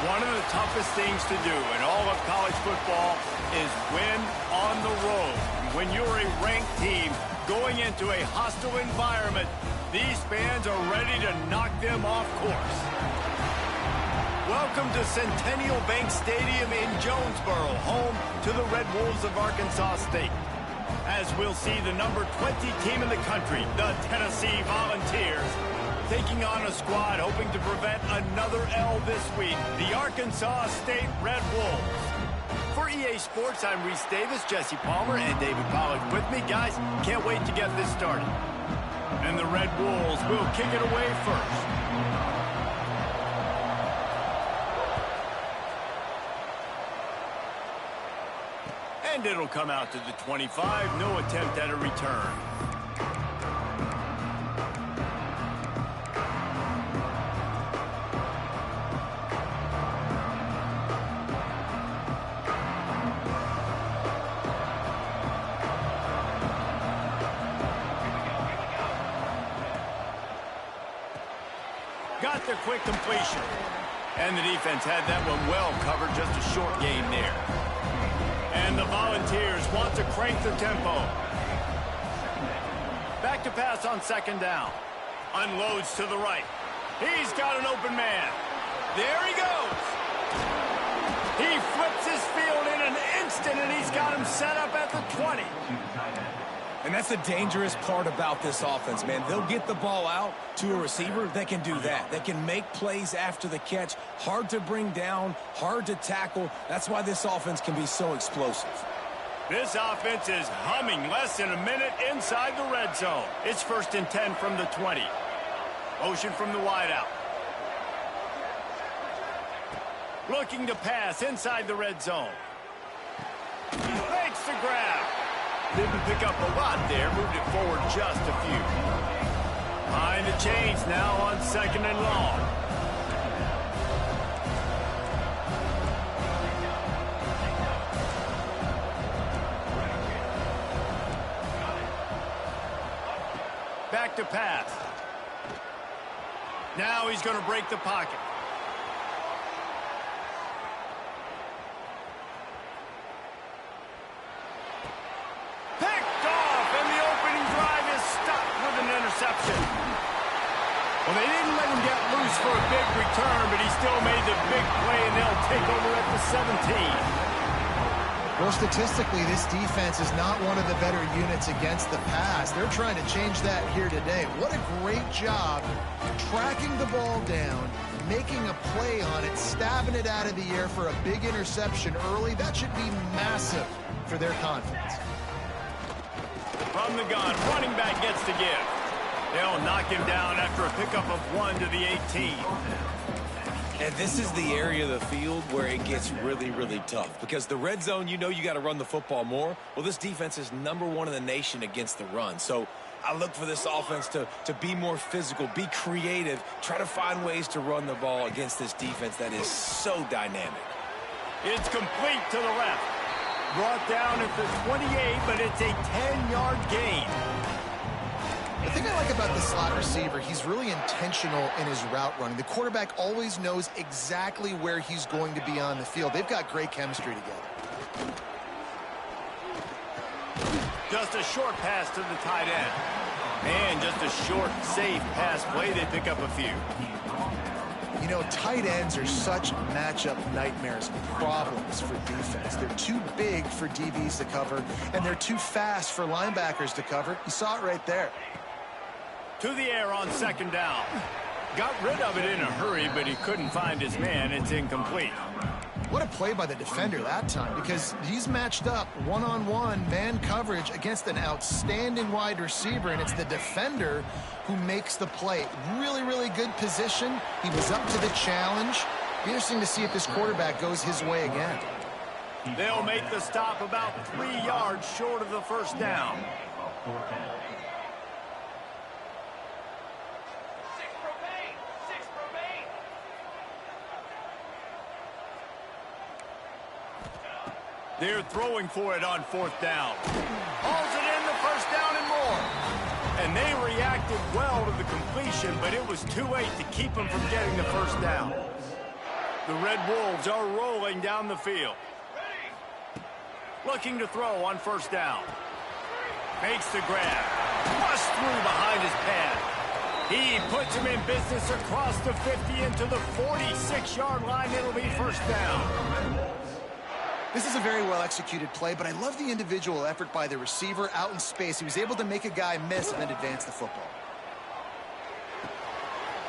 One of the toughest things to do in all of college football is win on the road. When you're a ranked team going into a hostile environment, these fans are ready to knock them off course. Welcome to Centennial Bank Stadium in Jonesboro, home to the Red Wolves of Arkansas State. As we'll see the number 20 team in the country, the Tennessee Volunteers, taking on a squad hoping to prevent another L this week, the Arkansas State Red Wolves. For EA Sports, I'm Reese Davis, Jesse Palmer, and David Pollack with me. Guys, can't wait to get this started. And the Red Wolves will kick it away first. And it'll come out to the 25, no attempt at a return. Got the quick completion. And the defense had that one well covered, just a short gain there. And the Volunteers want to crank the tempo. Back to pass on second down. Unloads to the right. He's got an open man. There he goes. He flips his field in an instant, and he's got him set up at the 20. And that's the dangerous part about this offense, man. They'll get the ball out to a receiver. They can do that. They can make plays after the catch. Hard to bring down, hard to tackle. That's why this offense can be so explosive. This offense is humming less than a minute inside the red zone. It's 1st and 10 from the 20. Motion from the wideout. Looking to pass inside the red zone. Makes the grab. Didn't pick up a lot there, moved it forward just a few. Behind the chains now on second and long. Back to pass. Now he's going to break the pocket. Well, they didn't let him get loose for a big return, but he still made the big play, and they'll take over at the 17. Well, statistically, this defense is not one of the better units against the pass. They're trying to change that here today. What a great job tracking the ball down, making a play on it, stabbing it out of the air for a big interception early. That should be massive for their confidence. From the gun, running back gets to give. They'll knock him down after a pickup of 1 to the 18. And this is the area of the field where it gets really, really tough. Because the red zone, you know you got to run the football more. Well, this defense is #1 in the nation against the run. So I look for this offense to be more physical, be creative, try to find ways to run the ball against this defense that is so dynamic. It's complete to the left. Brought down at the 28, but it's a 10-yard gain. The thing I like about the slot receiver, he's really intentional in his route running. The quarterback always knows exactly where he's going to be on the field. They've got great chemistry together. Just a short pass to the tight end. And just a short, safe pass play. They pick up a few. You know, tight ends are such matchup nightmares, problems for defense. They're too big for DBs to cover, and they're too fast for linebackers to cover. You saw it right there. To the air on second down. Got rid of it in a hurry, but he couldn't find his man. It's incomplete. What a play by the defender that time, because he's matched up one-on-one man coverage against an outstanding wide receiver, and it's the defender who makes the play. Really, really good position. He was up to the challenge. Be interesting to see if this quarterback goes his way again. They'll make the stop about 3 yards short of the first down. They're throwing for it on 4th down. Hauls it in, the first down and more. And they reacted well to the completion, but it was too late to keep them from getting the first down. The Red Wolves are rolling down the field. Looking to throw on first down. Makes the grab. Rushed through behind his pad. He puts him in business across the 50 into the 46-yard line. It'll be first down. This is a very well-executed play, but I love the individual effort by the receiver out in space. He was able to make a guy miss and then advance the football.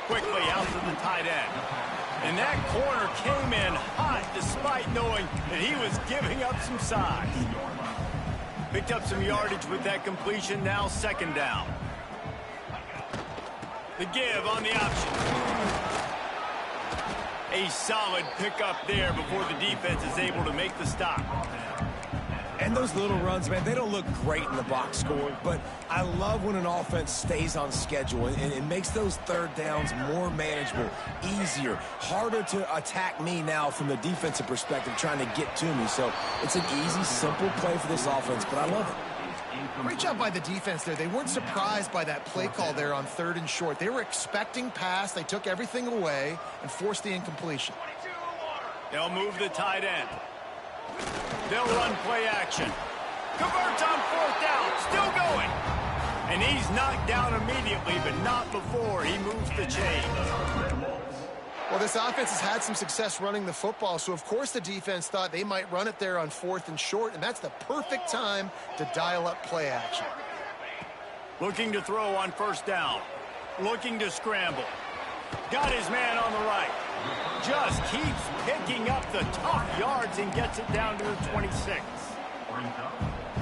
Quickly out to the tight end. And that corner came in hot despite knowing that he was giving up some size. Picked up some yardage with that completion, now second down. The give on the option. A solid pickup there before the defense is able to make the stop. And those little runs, man, they don't look great in the box score, but I love when an offense stays on schedule and it makes those third downs more manageable, easier, harder to attack me now from the defensive perspective trying to get to me. So it's an easy, simple play for this offense, but I love it. Great job by the defense there. They weren't surprised by that play call there on 3rd and short. They were expecting pass. They took everything away and forced the incompletion. They'll move the tight end. They'll run play action. Converts on 4th down. Still going. And he's knocked down immediately, but not before he moves the chains. Well, this offense has had some success running the football, so of course the defense thought they might run it there on 4th and short, and that's the perfect time to dial up play action. Looking to throw on first down. Looking to scramble. Got his man on the right. Just keeps picking up the tough yards and gets it down to the 26.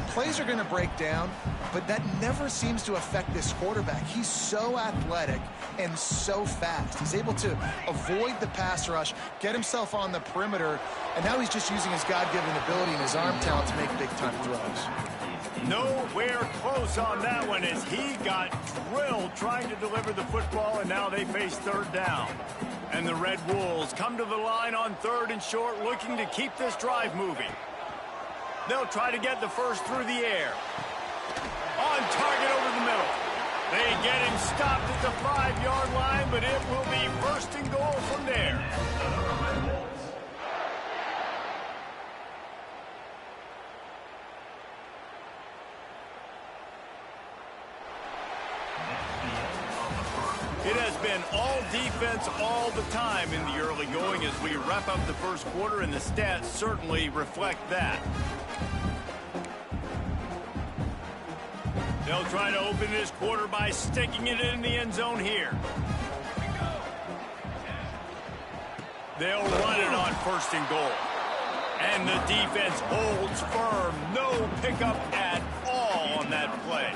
Plays are going to break down, but that never seems to affect this quarterback. He's so athletic and so fast. He's able to avoid the pass rush, get himself on the perimeter, and now he's just using his God-given ability and his arm talent to make big-time throws. Nowhere close on that one as he got drilled trying to deliver the football, and now they face 3rd down. And the Red Wolves come to the line on 3rd and short, looking to keep this drive moving. They'll try to get the first through the air. On target over the middle. They get him stopped at the 5-yard line, but it will be 1st and goal from there. It has been all defense all the time in the early going as we wrap up the first quarter, and the stats certainly reflect that. They'll try to open this quarter by sticking it in the end zone here. They'll run it on 1st and goal. And the defense holds firm. No pickup at all on that play.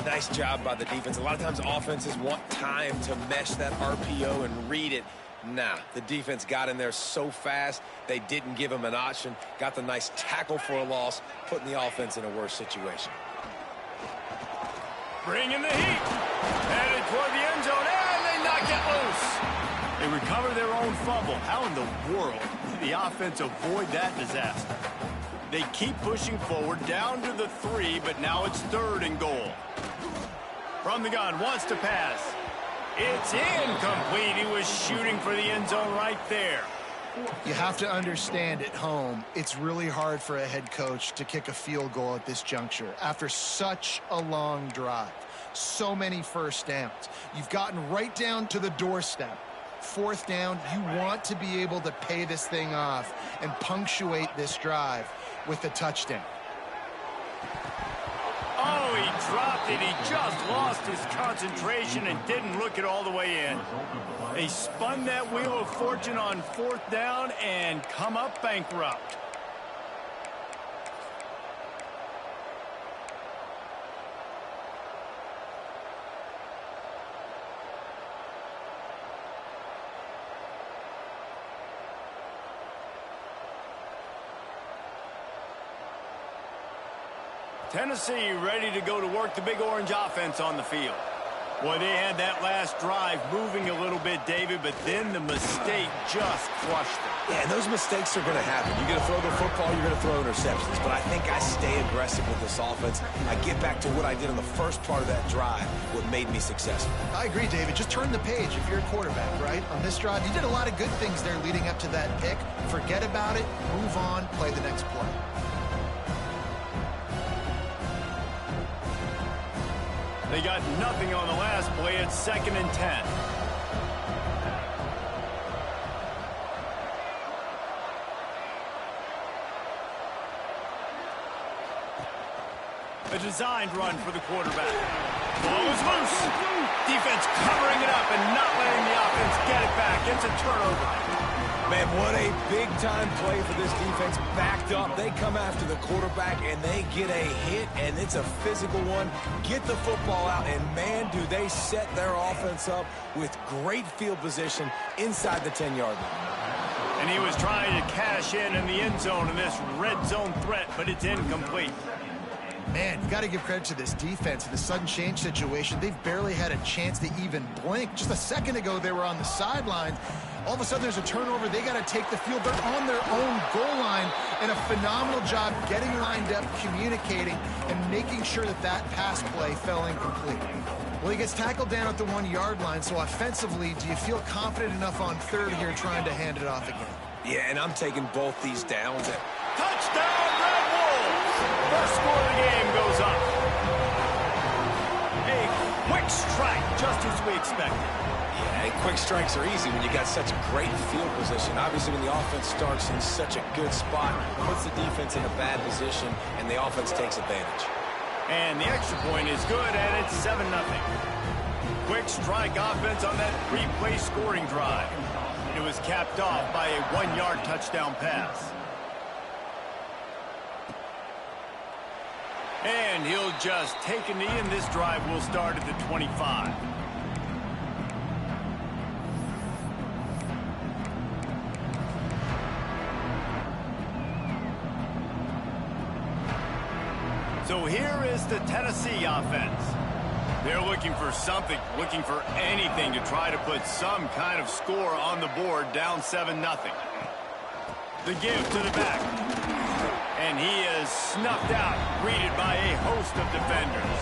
Nice job by the defense. A lot of times offenses want time to mesh that RPO and read it. Nah, the defense got in there so fast, they didn't give him an option. Got the nice tackle for a loss, putting the offense in a worse situation. Bringing the heat. Headed toward the end zone, and they knock it loose. They recover their own fumble. How in the world did the offense avoid that disaster? They keep pushing forward down to the 3, but now it's 3rd and goal. From the gun, wants to pass. It's incomplete. He was shooting for the end zone right there. You have to understand at home, it's really hard for a head coach to kick a field goal at this juncture after such a long drive. So many first downs. You've gotten right down to the doorstep. 4th down, you want to be able to pay this thing off and punctuate this drive with a touchdown. Oh, he dropped it. He just lost his concentration and didn't look it all the way in. They spun that wheel of fortune on 4th down and come up bankrupt. Tennessee ready to go to work the Big Orange offense on the field. Boy, they had that last drive moving a little bit, David, but then the mistake just crushed them. Yeah, and those mistakes are going to happen. You're going to throw the football, you're going to throw interceptions. But I think I stay aggressive with this offense. I get back to what I did in the first part of that drive, what made me successful. I agree, David. Just turn the page if you're a quarterback, right? On this drive, you did a lot of good things there leading up to that pick. Forget about it, move on, play the next play. They got nothing on the last play. It's 2nd and 10. A designed run for the quarterback. Ball is loose. Defense covering it up and not letting the offense get it back. It's a turnover. Man, what a big-time play for this defense. Backed up, they come after the quarterback, and they get a hit, and it's a physical one. Get the football out, and man, do they set their offense up with great field position inside the 10-yard line. And he was trying to cash in the end zone in this red zone threat, but it's incomplete. Man, you got to give credit to this defense in the sudden change situation. They've barely had a chance to even blink. Just a second ago, they were on the sidelines. All of a sudden, there's a turnover. They got to take the field. They're on their own goal line, and a phenomenal job getting lined up, communicating, and making sure that that pass play fell incomplete. Well, he gets tackled down at the 1-yard line, so offensively, do you feel confident enough on third here trying to hand it off again? Yeah, and I'm taking both these downs. Touchdown, Red Wolves! First score of the game goes up. A quick strike, just as we expected. Yeah, quick strikes are easy when you got such a great field position. Obviously, when the offense starts in such a good spot, puts the defense in a bad position, and the offense takes advantage. And the extra point is good, and it's 7-0. Quick strike offense on that three-play scoring drive. It was capped off by a 1-yard touchdown pass. And he'll just take a knee, and this drive will start at the 25. So here is the Tennessee offense. They're looking for something, looking for anything to try to put some kind of score on the board, down 7-0. The give to the back. And he is snuffed out, greeted by a host of defenders.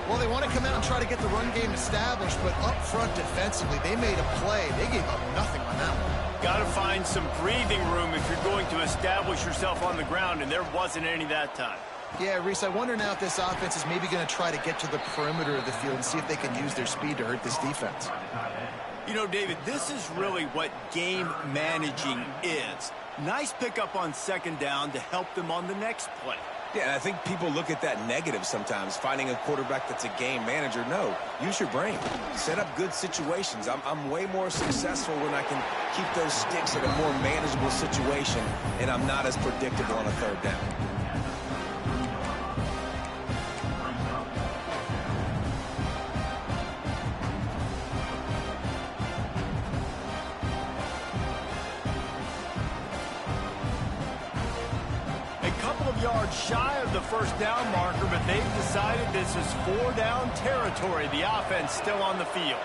Well, they want to come out and try to get the run game established, but up front defensively, they made a play. They gave up nothing on that one. Got to find some breathing room if you're going to establish yourself on the ground, and there wasn't any that time. Yeah, Reese, I wonder now if this offense is maybe going to try to get to the perimeter of the field and see if they can use their speed to hurt this defense. You know, David, this is really what game managing is. Nice pickup on 2nd down to help them on the next play. Yeah, and I think people look at that negative sometimes, finding a quarterback that's a game manager. No, use your brain. Set up good situations. I'm way more successful when I can keep those sticks in a more manageable situation, and I'm not as predictable on a 3rd down. Yards shy of the 1st down marker, but they've decided this is 4-down territory. The offense still on the field.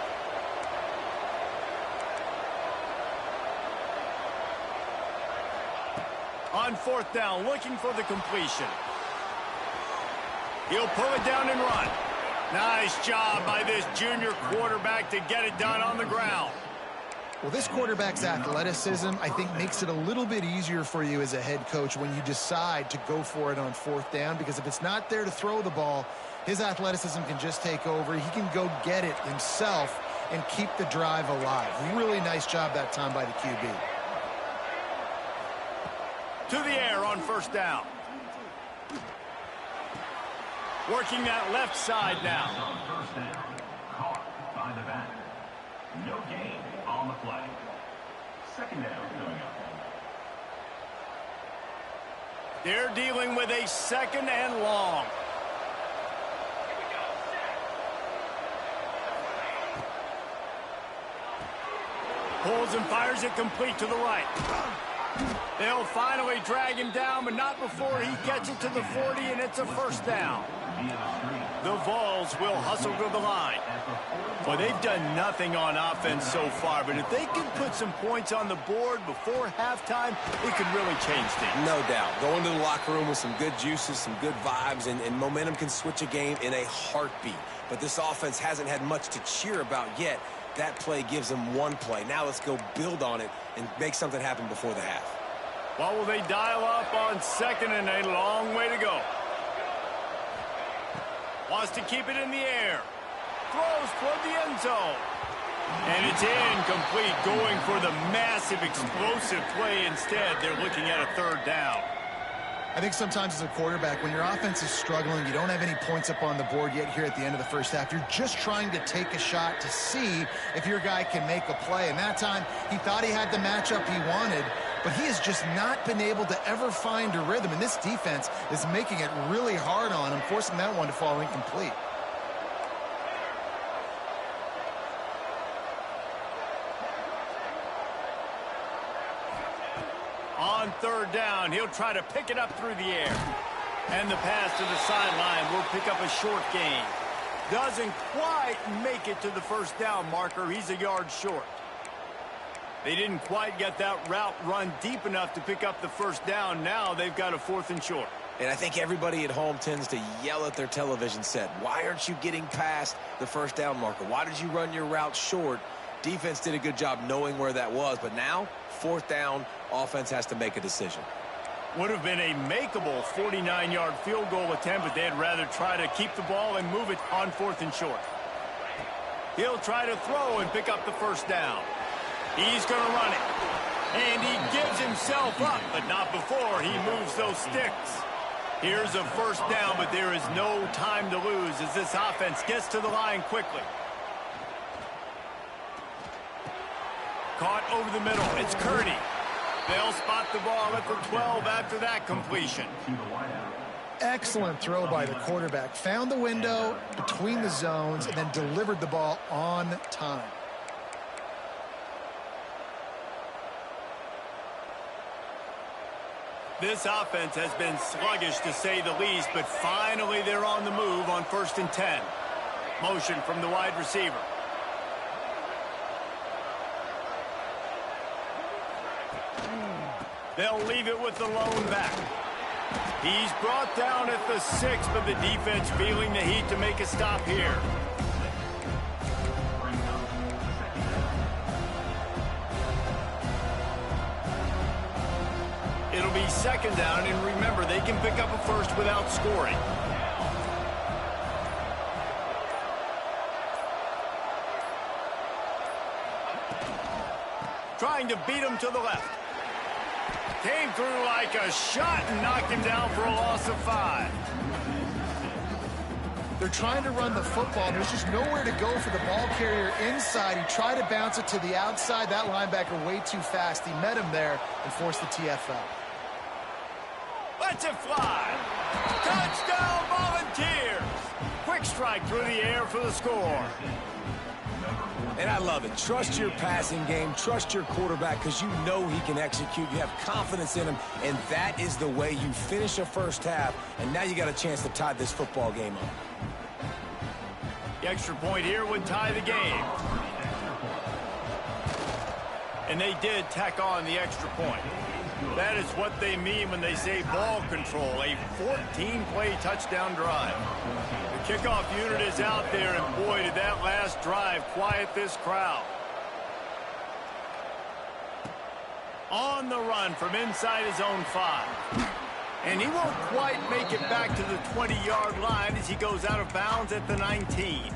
On 4th down, looking for the completion. He'll pull it down and run. Nice job by this junior quarterback to get it done on the ground. Well, this quarterback's athleticism, I think, makes it a little bit easier for you as a head coach when you decide to go for it on 4th down, because if it's not there to throw the ball, his athleticism can just take over. He can go get it himself and keep the drive alive. Really nice job that time by the QB. To the air on 1st down. Working that left side now. Caught by the back. No gain on the play. 2nd down coming up. They're dealing with a 2nd and long. Pulls and fires it complete to the right. They'll finally drag him down, but not before he gets it to the 40, and it's a 1st down. Via the screen. The Vols will hustle to the line. Well, they've done nothing on offense so far, but if they can put some points on the board before halftime, it could really change things. No doubt. Go into the locker room with some good juices, some good vibes, and momentum can switch a game in a heartbeat. But this offense hasn't had much to cheer about yet. That play gives them one play. Now let's go build on it and make something happen before the half. Well, will they dial up on second and a long way to go? Wants to keep it in the air. Throws toward the end zone. And it's incomplete, going for the massive, explosive play instead. They're looking at a third down. I think sometimes as a quarterback, when your offense is struggling, you don't have any points up on the board yet here at the end of the first half. You're just trying to take a shot to see if your guy can make a play. And that time, he thought he had the matchup he wanted, but he has just not been able to ever find a rhythm. And this defense is making it really hard on him, forcing that one to fall incomplete. On third down, he'll try to pick it up through the air. And the pass to the sideline will pick up a short gain. Doesn't quite make it to the first down marker. He's a yard short. They didn't quite get that route run deep enough to pick up the first down. Now they've got a 4th and short. And I think everybody at home tends to yell at their television set. Why aren't you getting past the first down marker? Why did you run your route short? Defense did a good job knowing where that was. But now, 4th down, offense has to make a decision. Would have been a makeable 49-yard field goal attempt, but they'd rather try to keep the ball and move it on 4th and short. He'll try to throw and pick up the first down. He's going to run it. And he gives himself up, but not before he moves those sticks. Here's a first down, but there is no time to lose as this offense gets to the line quickly. Caught over the middle. It's Kearney. They'll spot the ball at the 12 after that completion. Excellent throw by the quarterback. Found the window between the zones and then delivered the ball on time. This offense has been sluggish to say the least, but finally they're on the move on 1st and 10. Motion from the wide receiver. They'll leave it with the lone back. He's brought down at the 6, but the defense feeling the heat to make a stop here. It'll be 2nd down, and remember, they can pick up a first without scoring. Trying to beat him to the left. Came through like a shot and knocked him down for a loss of 5. They're trying to run the football. There's just nowhere to go for the ball carrier inside. He tried to bounce it to the outside. That linebacker way too fast. He met him there and forced the TFL. Lets it fly. Touchdown Volunteers. Quick strike through the air for the score. And I love it. Trust your passing game. Trust your quarterback because you know he can execute. You have confidence in him, and that is the way you finish a first half, and now you got a chance to tie this football game up. The extra point here would tie the game. And they did tack on the extra point. That is what they mean when they say ball control, a 14-play touchdown drive. The kickoff unit is out there, and boy, did that last drive quiet this crowd. On the run from inside his own 5. And he won't quite make it back to the 20-yard line as he goes out of bounds at the 19.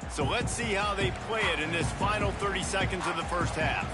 So let's see how they play it in this final 30 seconds of the first half.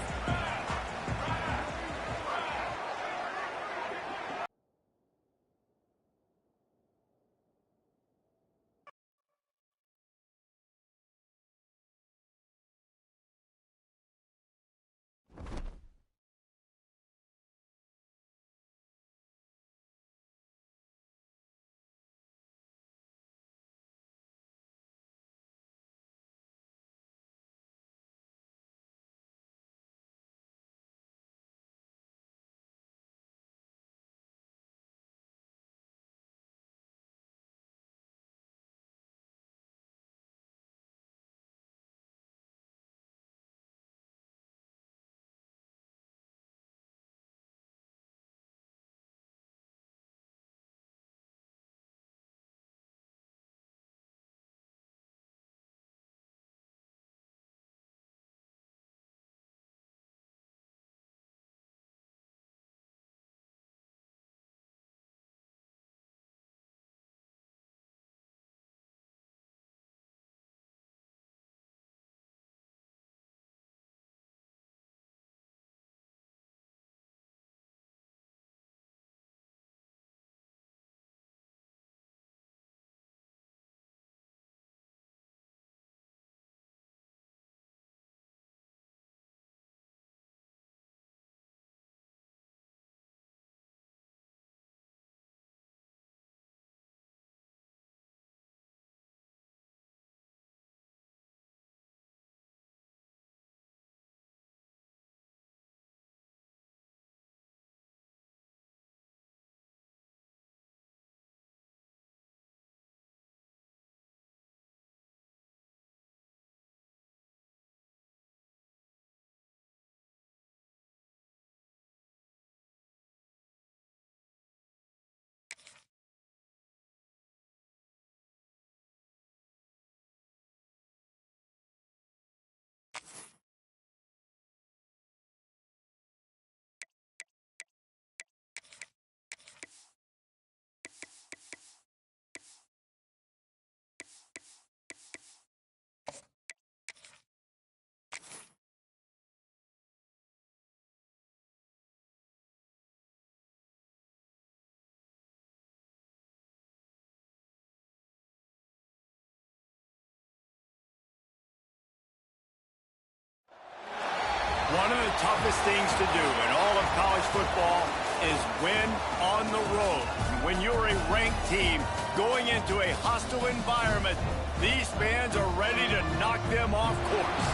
One of the toughest things to do in all of college football is win on the road. When you're a ranked team going into a hostile environment, these fans are ready to knock them off course.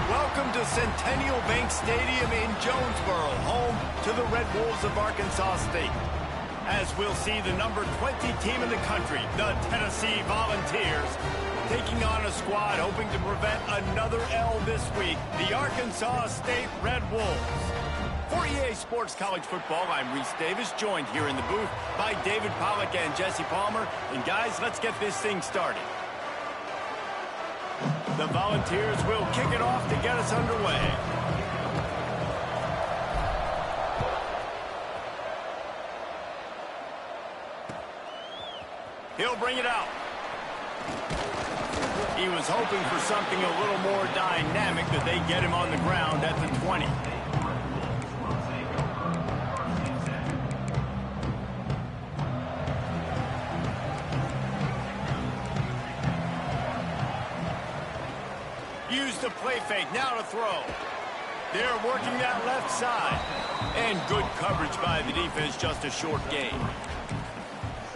Welcome to Centennial Bank Stadium in Jonesboro, home to the Red Wolves of Arkansas State. As we'll see the number 20 team in the country, the Tennessee Volunteers, taking on a squad hoping to prevent another L this week, the Arkansas State Red Wolves. For EA Sports College Football, I'm Reese Davis, joined here in the booth by David Pollack and Jesse Palmer. And guys, let's get this thing started. The Volunteers will kick it off to get us underway. He'll bring it out. He was hoping for something a little more dynamic, that they get him on the ground at the 20. Use the play fake, now to throw. They're working that left side. And good coverage by the defense, just a short gain.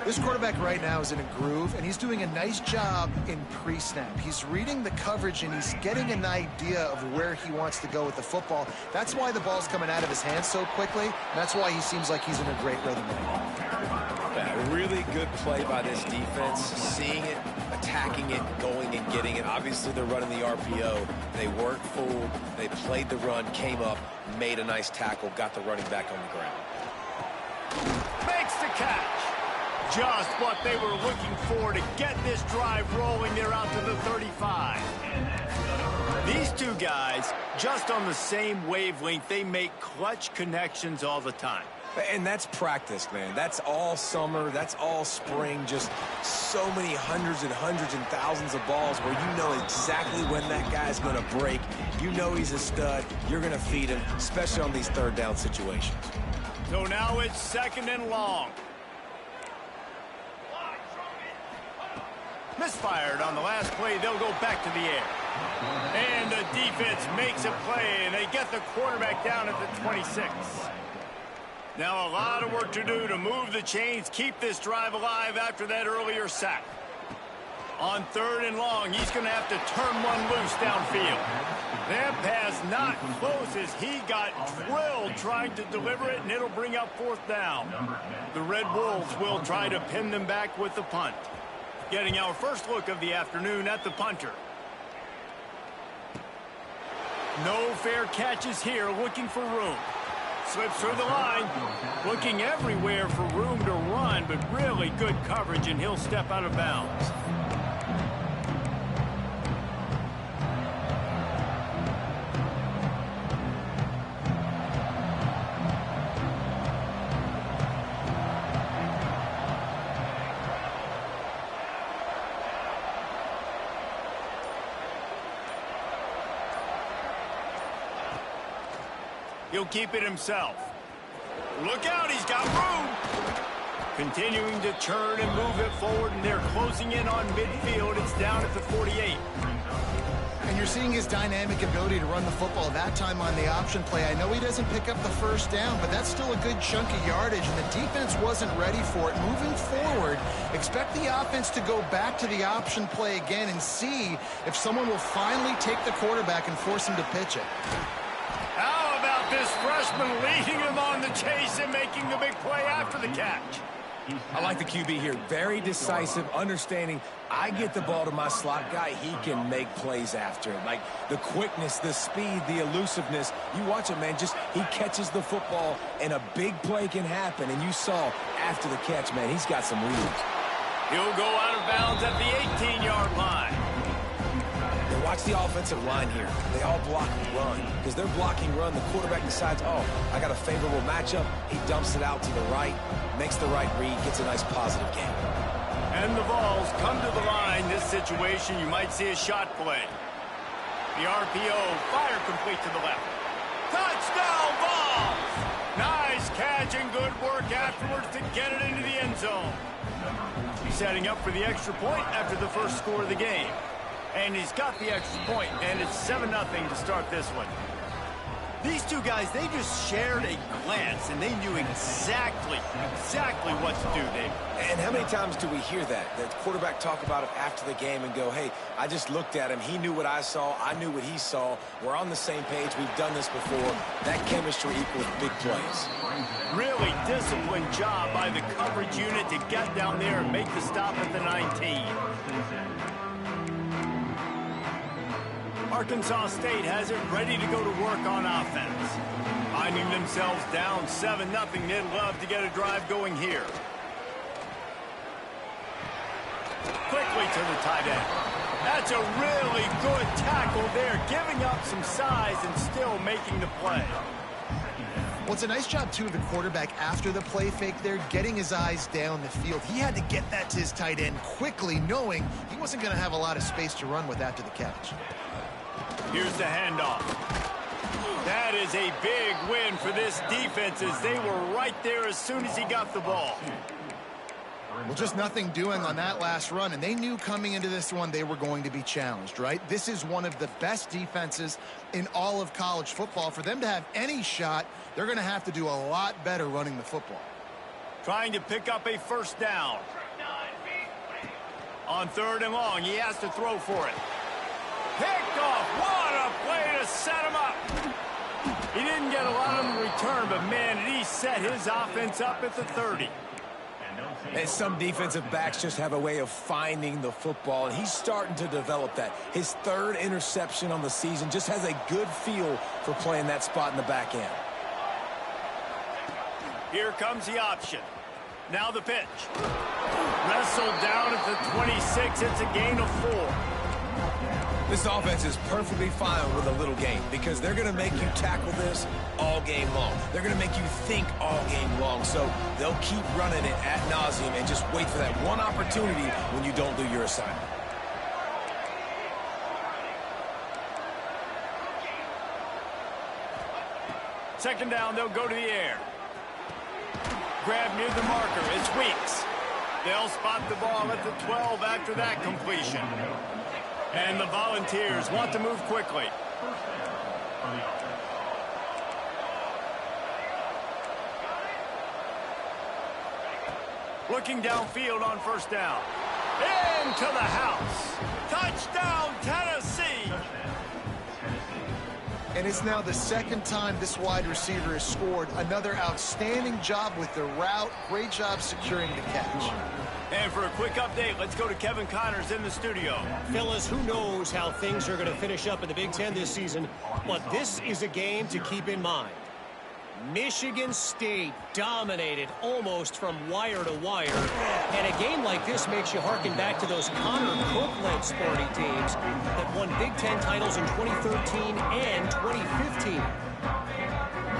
This quarterback right now is in a groove, and he's doing a nice job in pre-snap. He's reading the coverage, and he's getting an idea of where he wants to go with the football. That's why the ball's coming out of his hands so quickly, and that's why he seems like he's in a great rhythm right now. A really good play by this defense, seeing it, attacking it, going and getting it. Obviously, they're running the RPO. They weren't fooled. They played the run, came up, made a nice tackle, got the running back on the ground. Makes the catch. Just what they were looking for to get this drive rolling. They're out to the 35. These two guys, just on the same wavelength, they make clutch connections all the time. And that's practice, man. That's all summer. That's all spring. Just so many hundreds and thousands of balls where you know exactly when that guy's going to break. You know he's a stud. You're going to feed him, especially on these third down situations. So now it's second and long. Misfired on the last play. They'll go back to the air. And the defense makes a play, and they get the quarterback down at the 26. Now a lot of work to do to move the chains, keep this drive alive after that earlier sack. On third and long, he's going to have to turn one loose downfield. That pass not close as he got drilled trying to deliver it, and it'll bring up fourth down. The Red Wolves will try to pin them back with the punt. Getting our first look of the afternoon at the punter. No fair catches here, looking for room. Slips through the line, looking everywhere for room to run, but really good coverage, and he'll step out of bounds. He'll keep it himself. Look out, he's got room. Continuing to churn and move it forward, and they're closing in on midfield. It's down at the 48. And you're seeing his dynamic ability to run the football, that time on the option play. I know he doesn't pick up the first down, but that's still a good chunk of yardage, and the defense wasn't ready for it. Moving forward, expect the offense to go back to the option play again and see if someone will finally take the quarterback and force him to pitch it. How about this freshman leading him on the chase and making the big play after the catch? I like the QB here. Very decisive, understanding I get the ball to my slot guy, he can make plays after it. Like the quickness, the speed, the elusiveness. You watch it, man, just he catches the football and a big play can happen. And you saw after the catch, man, he's got some wheels. He'll go out of bounds at the 18-yard line. Watch the offensive line here. They all block run. Because they're blocking run, the quarterback decides, oh, I got a favorable matchup. He dumps it out to the right, makes the right read, gets a nice positive gain. And the Vols come to the line. This situation, you might see a shot play. The RPO, fire complete to the left. Touchdown, Vols! Nice catch and good work afterwards to get it into the end zone. Setting up for the extra point after the first score of the game. And he's got the extra point, and it's 7-0 to start this one. These two guys, they just shared a glance, and they knew exactly what to do there. And how many times do we hear that? The quarterback talk about it after the game and go, hey, I just looked at him. He knew what I saw. I knew what he saw. We're on the same page. We've done this before. That chemistry equals big plays. Really disciplined job by the coverage unit to get down there and make the stop at the 19. Arkansas State has it ready to go to work on offense. Finding themselves down 7-0, they'd love to get a drive going here. Quickly to the tight end. That's a really good tackle there, giving up some size and still making the play. Well, it's a nice job, too, of the quarterback after the play fake there, getting his eyes down the field. He had to get that to his tight end quickly, knowing he wasn't going to have a lot of space to run with after the catch. Here's the handoff. That is a big win for this defense as they were right there as soon as he got the ball. Well, just nothing doing on that last run, and they knew coming into this one they were going to be challenged, right? This is one of the best defenses in all of college football. For them to have any shot, they're going to have to do a lot better running the football. Trying to pick up a first down. On 3rd and long, he has to throw for it. Picked off. What a play to set him up. He didn't get a lot on the return, but, man, he set his offense up at the 30. And some defensive backs just have a way of finding the football, and he's starting to develop that. His 3rd interception on the season just has a good feel for playing that spot in the back end. Here comes the option. Now the pitch. Wrestled down at the 26. It's a gain of 4. This offense is perfectly fine with a little game because they're going to make you tackle this all game long. They're going to make you think all game long. So they'll keep running it ad nauseum and just wait for that one opportunity when you don't do your assignment. Second down, they'll go to the air. Grab near the marker. It's Weeks. They'll spot the ball at the 12 after that completion. And the Volunteers want to move quickly. Looking downfield on first down. Into the house. Touchdown, Tennessee. And it's now the 2nd time this wide receiver has scored. Another outstanding job with the route. Great job securing the catch. And for a quick update, let's go to Kevin Connors in the studio. Fellas, who knows how things are going to finish up in the Big Ten this season, but this is a game to keep in mind. Michigan State dominated almost from wire to wire, and a game like this makes you harken back to those Connor Cook-led Sparty teams that won Big Ten titles in 2013 and 2015.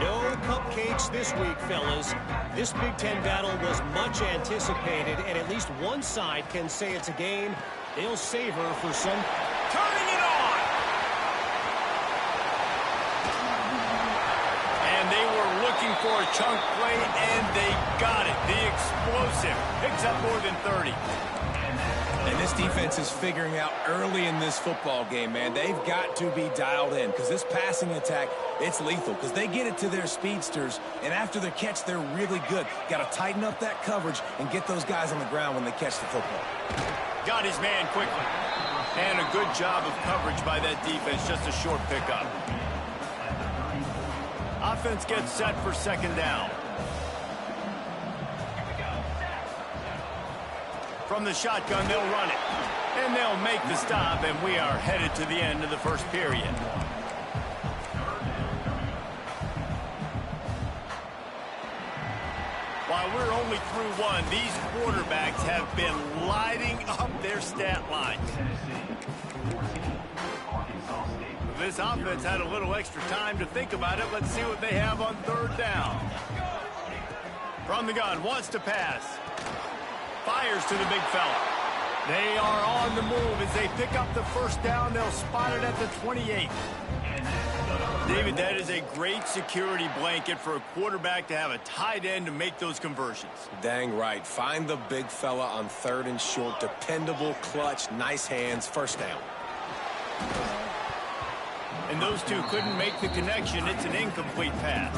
No cupcakes this week, fellas. This Big Ten battle was much anticipated, and at least one side can say it's a game they'll savor for some. Turning it on! And they were looking for a chunk play, and they got it. The explosive picks up more than 30. And this defense is figuring out early in this football game, man. They've got to be dialed in because this passing attack, it's lethal because they get it to their speedsters, and after the catch, they're really good. Got to tighten up that coverage and get those guys on the ground when they catch the football. Got his man quickly. And a good job of coverage by that defense, just a short pickup. Offense gets set for 2nd down. From the shotgun, they'll run it. And they'll make the stop, and we are headed to the end of the first period. While we're only through one, these quarterbacks have been lighting up their stat lines. This offense had a little extra time to think about it. Let's see what they have on 3rd down. From the gun, wants to pass. Fires to the big fella. They are on the move as they pick up the first down. They'll spot it at the 28. David, that is a great security blanket for a quarterback to have a tight end to make those conversions. Dang right. Find the big fella on 3rd and short. Dependable, clutch, nice hands, first down. And those two couldn't make the connection. It's an incomplete pass.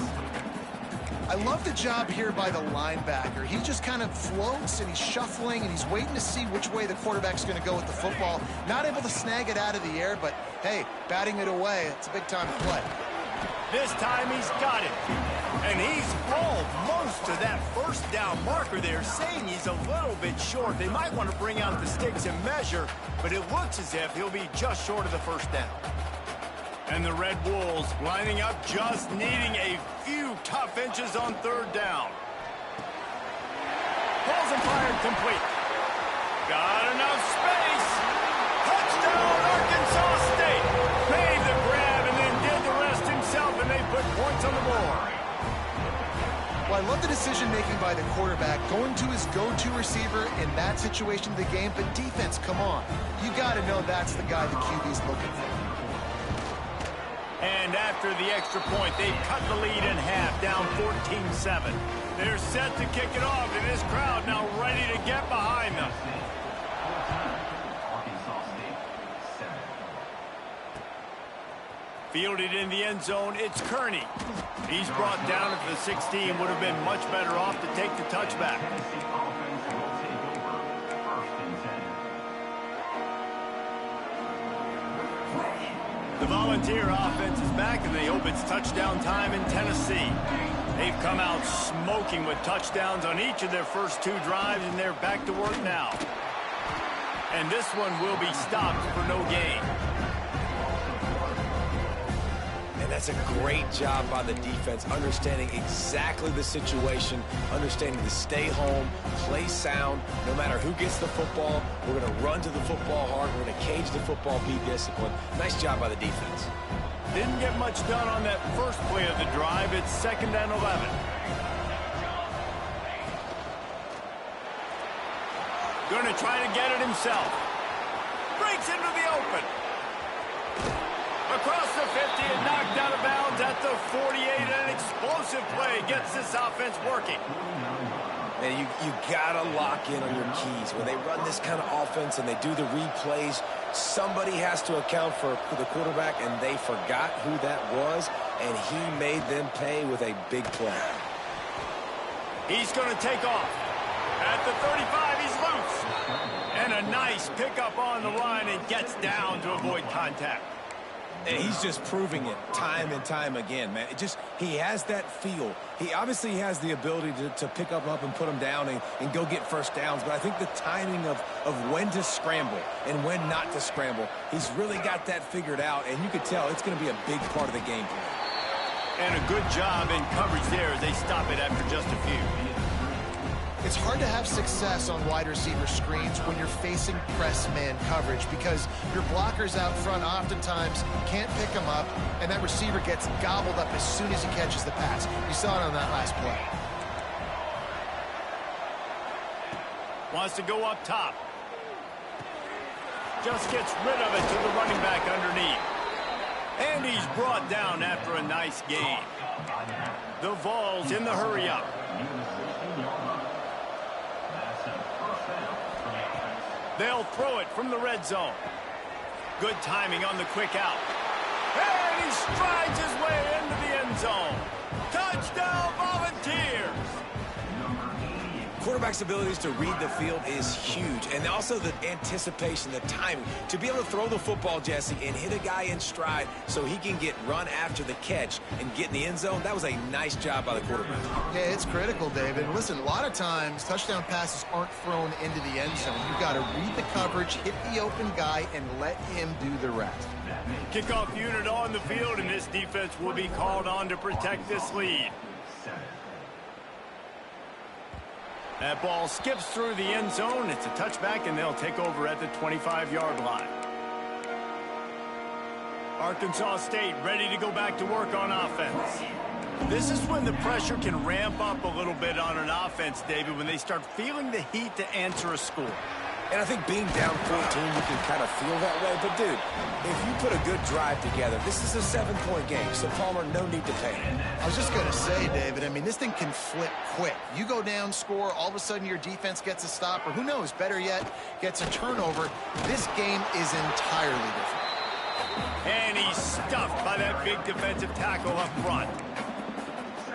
I love the job here by the linebacker. He just kind of floats and he's shuffling and he's waiting to see which way the quarterback's going to go with the football. Not able to snag it out of the air, but hey, batting it away, it's a big time play. This time he's got it. And he's hauled most of that first down marker there, saying he's a little bit short. They might want to bring out the sticks and measure, but it looks as if he'll be just short of the first down. And the Red Wolves lining up, just needing a few tough inches on third down. Balls and fired complete. Got enough space. Touchdown, Arkansas State. Made the grab and then did the rest himself, and they put points on the board. Well, I love the decision-making by the quarterback, going to his go-to receiver in that situation of the game, but defense, come on. You got to know that's the guy the QB's looking for. And after the extra point, they've cut the lead in half, down 14-7. They're set to kick it off, and this crowd now ready to get behind them. Fielded in the end zone, it's Kearney. He's brought down at the 16, would have been much better off to take the touchback. The Volunteer offense is back, and they hope it's touchdown time in Tennessee. They've come out smoking with touchdowns on each of their first two drives, and they're back to work now. And this one will be stopped for no gain. And that's a great job by the defense, understanding exactly the situation, understanding to stay home, play sound. No matter who gets the football, we're going to run to the football hard. We're going to cage the football, be disciplined. Nice job by the defense. Didn't get much done on that first play of the drive. It's 2nd and 11. Going to try to get it himself. Breaks into the open. Across the 50 and knocked out of bounds at the 48. An explosive play gets this offense working. And you got to lock in on your keys. When they run this kind of offense and they do the replays, somebody has to account for the quarterback, and they forgot who that was, and he made them pay with a big play. He's going to take off. At the 35, he's loose. And a nice pickup on the line and gets down to avoid contact. And he's just proving it time and time again, man. He has that feel. He obviously has the ability to pick up and put them down and go get first downs. But I think the timing of when to scramble and when not to scramble, he's really got that figured out. And you could tell it's going to be a big part of the game plan. And a good job in coverage there as they stop it after just a few. It's hard to have success on wide receiver screens when you're facing press man coverage because your blockers out front oftentimes can't pick them up, and that receiver gets gobbled up as soon as he catches the pass. You saw it on that last play. Wants to go up top. Just gets rid of it to the running back underneath. And he's brought down after a nice gain. The Vols in the hurry-up. They'll throw it from the red zone. Good timing on the quick out. And he strides his way into the end zone. Touchdown, Volunteers! Quarterback's abilities to read the field is huge, and also the anticipation, the timing. To be able to throw the football, Jesse, and hit a guy in stride so he can get run after the catch and get in the end zone, that was a nice job by the quarterback. Yeah, it's critical, David. Listen, a lot of times touchdown passes aren't thrown into the end zone. You've got to read the coverage, hit the open guy, and let him do the rest. Kickoff unit on the field, and this defense will be called on to protect this lead. That ball skips through the end zone. It's a touchback, and they'll take over at the 25-yard line. Arkansas State ready to go back to work on offense. This is when the pressure can ramp up a little bit on an offense, David, when they start feeling the heat to answer a score. And I think being down 14, you can kind of feel that way. But, dude, if you put a good drive together, this is a 7-point game. So, Palmer, no need to panic. I was just going to say, David, I mean, this thing can flip quick. You go down, score, all of a sudden your defense gets a stop, or who knows, better yet, gets a turnover. This game is entirely different. And he's stuffed by that big defensive tackle up front.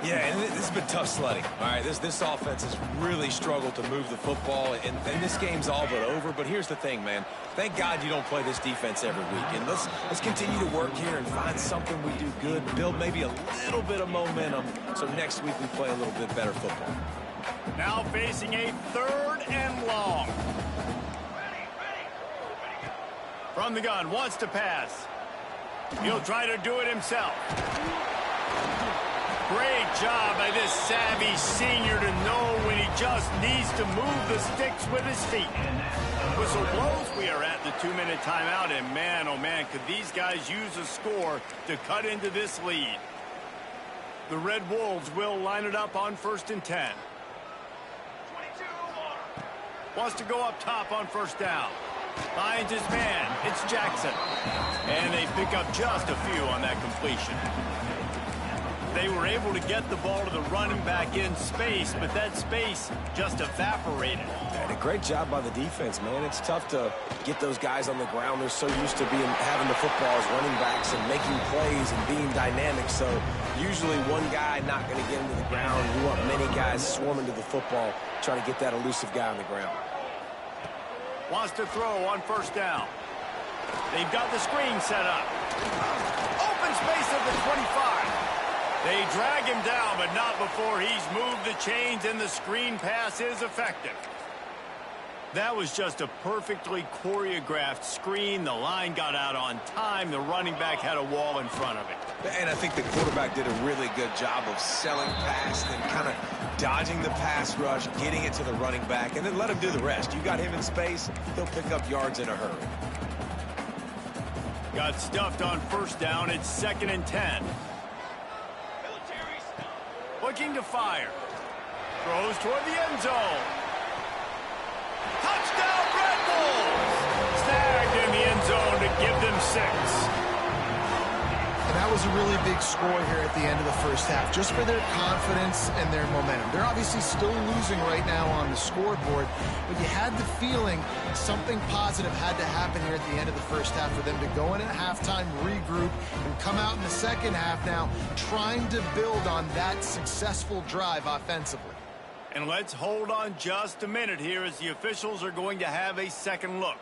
Yeah, and this has been tough sledding. All right, this offense has really struggled to move the football, and this game's all but over. But here's the thing, man. Thank God you don't play this defense every week. And let's continue to work here and find something we do good, build maybe a little bit of momentum, so next week we play a little bit better football. Now facing a 3rd and long. From the gun, wants to pass. He'll try to do it himself. Great job by this savvy senior to know when he just needs to move the sticks with his feet. Whistle blows. We are at the 2-minute timeout, and man, oh man, could these guys use a score to cut into this lead. The Red Wolves will line it up on 1st and 10. Wants to go up top on 1st down. Finds his man. It's Jackson. And they pick up just a few on that completion. They were able to get the ball to the running back in space, but that space just evaporated. And a great job by the defense, man. It's tough to get those guys on the ground. They're so used to having the football as running backs and making plays and being dynamic. So usually one guy not going to get into the ground. You want many guys swarming to the football, trying to get that elusive guy on the ground. Wants to throw on 1st down. They've got the screen set up. Open space at the 25. They drag him down, but not before he's moved the chains, and the screen pass is effective. That was just a perfectly choreographed screen. The line got out on time. The running back had a wall in front of it. And I think the quarterback did a really good job of selling past and kind of dodging the pass rush, getting it to the running back, and then let him do the rest. You got him in space, he'll pick up yards in a hurry. Got stuffed on 1st down. It's 2nd and 10. Looking to fire. Throws toward the end zone. Touchdown, Red Bulls! Snagged in the end zone to give them 6. And that was a really big score here at the end of the 1st half, just for their confidence and their momentum. They're obviously still losing right now on the scoreboard, but you had the feeling something positive had to happen here at the end of the 1st half for them to go in at halftime, regroup, and come out in the 2nd half now trying to build on that successful drive offensively. And let's hold on just a minute here as the officials are going to have a second look.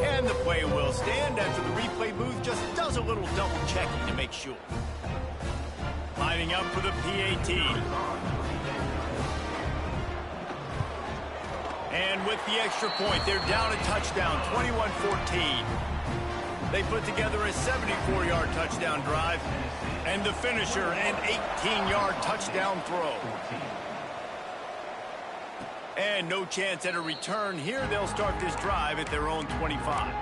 And the play will stand after the replay booth just does a little double checking to make sure. Lining up for the PAT. And with the extra point, they're down a touchdown, 21-14. They put together a 74-yard touchdown drive, and the finisher, an 18-yard touchdown throw. And no chance at a return here. They'll start this drive at their own 25.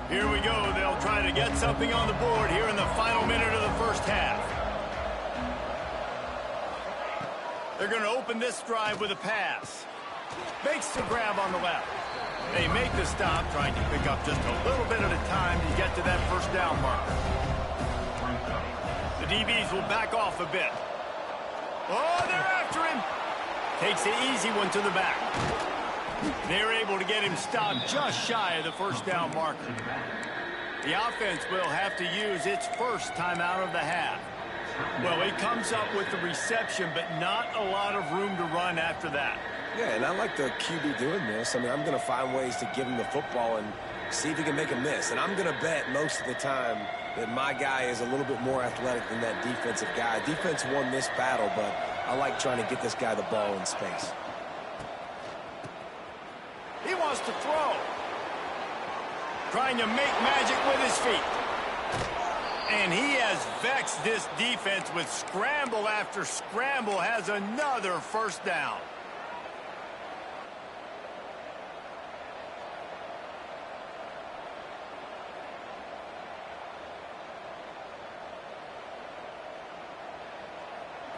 Here we go. They'll try to get something on the board here in the final minute of the 1st half. They're going to open this drive with a pass. Makes the grab on the left. They make the stop, trying to pick up just a little bit at a time to get to that 1st down marker. The DBs will back off a bit. Oh, they're after him. Takes the easy one to the back. They're able to get him stopped just shy of the 1st down marker. The offense will have to use its first timeout of the half. Well, he comes up with the reception, but not a lot of room to run after that. Yeah, and I like the QB doing this. I mean, I'm going to find ways to give him the football and see if he can make a miss. And I'm going to bet most of the time that my guy is a little bit more athletic than that defensive guy. Defense won this battle, but I like trying to get this guy the ball in space. He wants to throw. Trying to make magic with his feet. And he has vexed this defense with scramble after scramble, has another 1st down.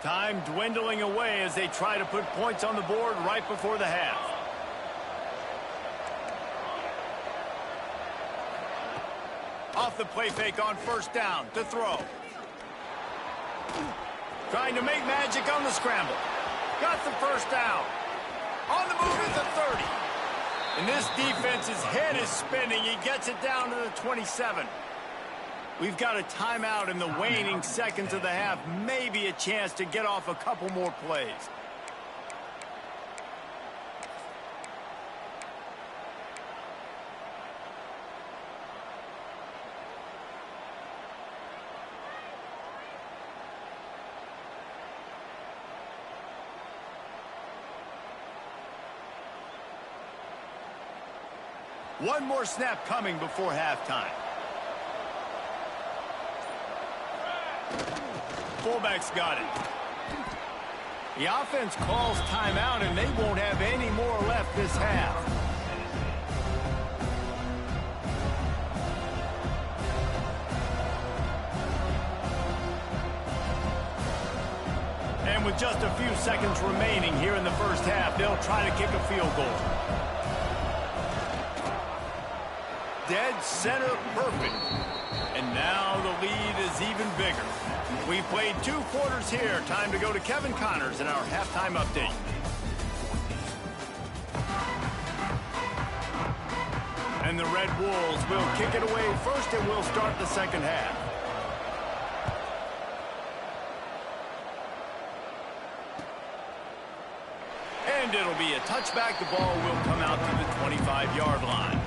Time dwindling away as they try to put points on the board right before the half. Off the play fake on first down to throw. Trying to make magic on the scramble. Got the first down. On the move at the 30. And this defense's head is spinning. He gets it down to the 27. We've got a timeout in the waning seconds of the half. Maybe a chance to get off a couple more plays. One more snap coming before halftime. Fullback's got it. The offense calls timeout, and they won't have any more left this half. And with just a few seconds remaining here in the first half, they'll try to kick a field goal. Dead center perfect. And now the lead is even bigger. We've played 2 quarters here. Time to go to Kevin Connors in our halftime update. And the Red Wolves will kick it away first, and we'll start the second half. And it'll be a touchback. The ball will come out to the 25-yard line.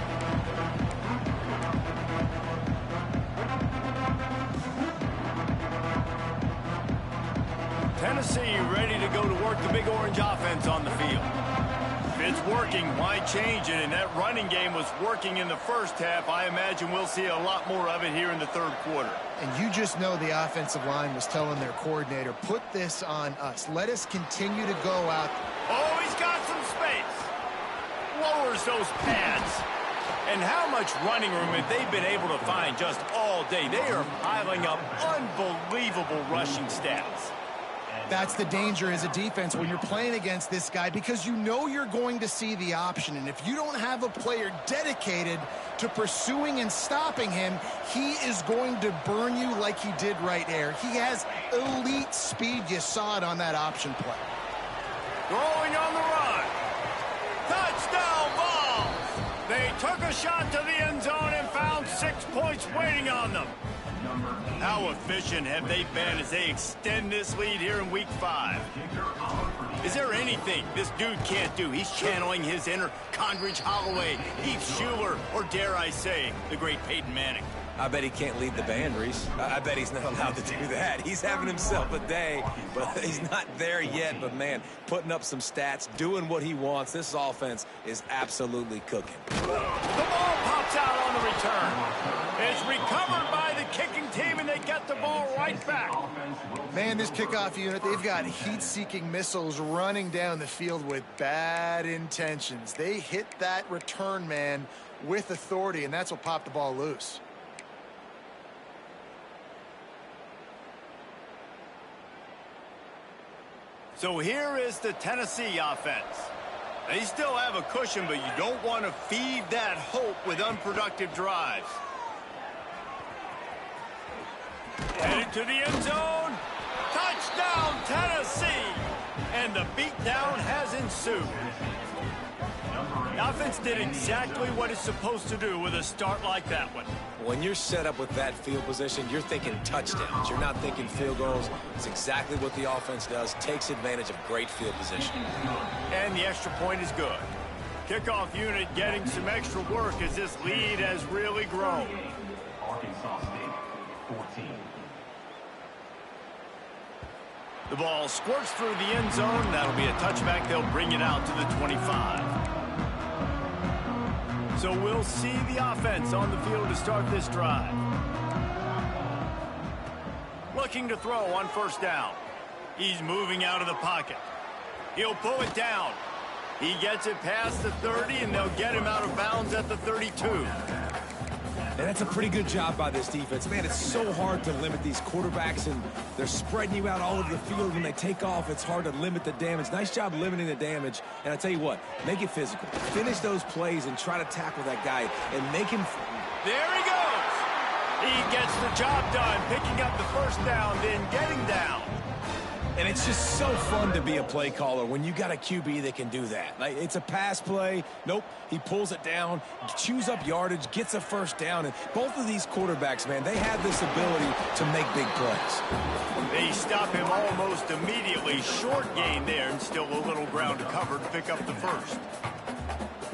Tennessee ready to go to work the Big Orange offense on the field. If it's working, why change it? And that running game was working in the first half. I imagine we'll see a lot more of it here in the third quarter. And you just know the offensive line was telling their coordinator, put this on us. Let us continue to go out. Oh, he's got some space. Lowers those pads. And how much running room have they been able to find just all day? They are piling up unbelievable rushing stats. That's the danger as a defense when you're playing against this guy, because you know you're going to see the option. And if you don't have a player dedicated to pursuing and stopping him, he is going to burn you like he did right there. He has elite speed. You saw it on that option play. Throwing on the run. Touchdown, Vols! They took a shot to the end zone and found 6 points waiting on them. How efficient have they been as they extend this lead here in Week 5? Is there anything this dude can't do? He's channeling his inner Condridge Holloway, Heath Schuler, or dare I say, the great Peyton Manning. I bet he can't lead the band, Reese. I bet he's not allowed to do that. He's having himself a day, but he's not there yet. But, man, putting up some stats, doing what he wants. This offense is absolutely cooking. The ball pops out on the return. It's recovered by the kicking team, and they get the ball right back. Man, this kickoff unit, they've got heat-seeking missiles running down the field with bad intentions. They hit that return man with authority, and that's what popped the ball loose. So here is the Tennessee offense. They still have a cushion, but you don't want to feed that hope with unproductive drives. Headed to the end zone. Touchdown, Tennessee! And the beatdown has ensued. The offense did exactly what it's supposed to do with a start like that one. When you're set up with that field position, you're thinking touchdowns. You're not thinking field goals. It's exactly what the offense does. Takes advantage of great field position. And the extra point is good. Kickoff unit getting some extra work as this lead has really grown. Arkansas State, 14. The ball squirts through the end zone. That'll be a touchback. They'll bring it out to the 25. So we'll see the offense on the field to start this drive. Looking to throw on first down. He's moving out of the pocket. He'll pull it down. He gets it past the 30, and they'll get him out of bounds at the 32. And that's a pretty good job by this defense. Man, it's so hard to limit these quarterbacks, and they're spreading you out all over the field. When they take off, it's hard to limit the damage. Nice job limiting the damage. And I tell you what, make it physical. Finish those plays and try to tackle that guy and make him... There he goes. He gets the job done, picking up the first down, then getting down. And it's just so fun to be a play caller when you got a QB that can do that. Like, it's a pass play. Nope, he pulls it down, chews up yardage, gets a first down. And both of these quarterbacks, man, they have this ability to make big plays. They stop him almost immediately. Short gain there, and still a little ground to cover to pick up the first.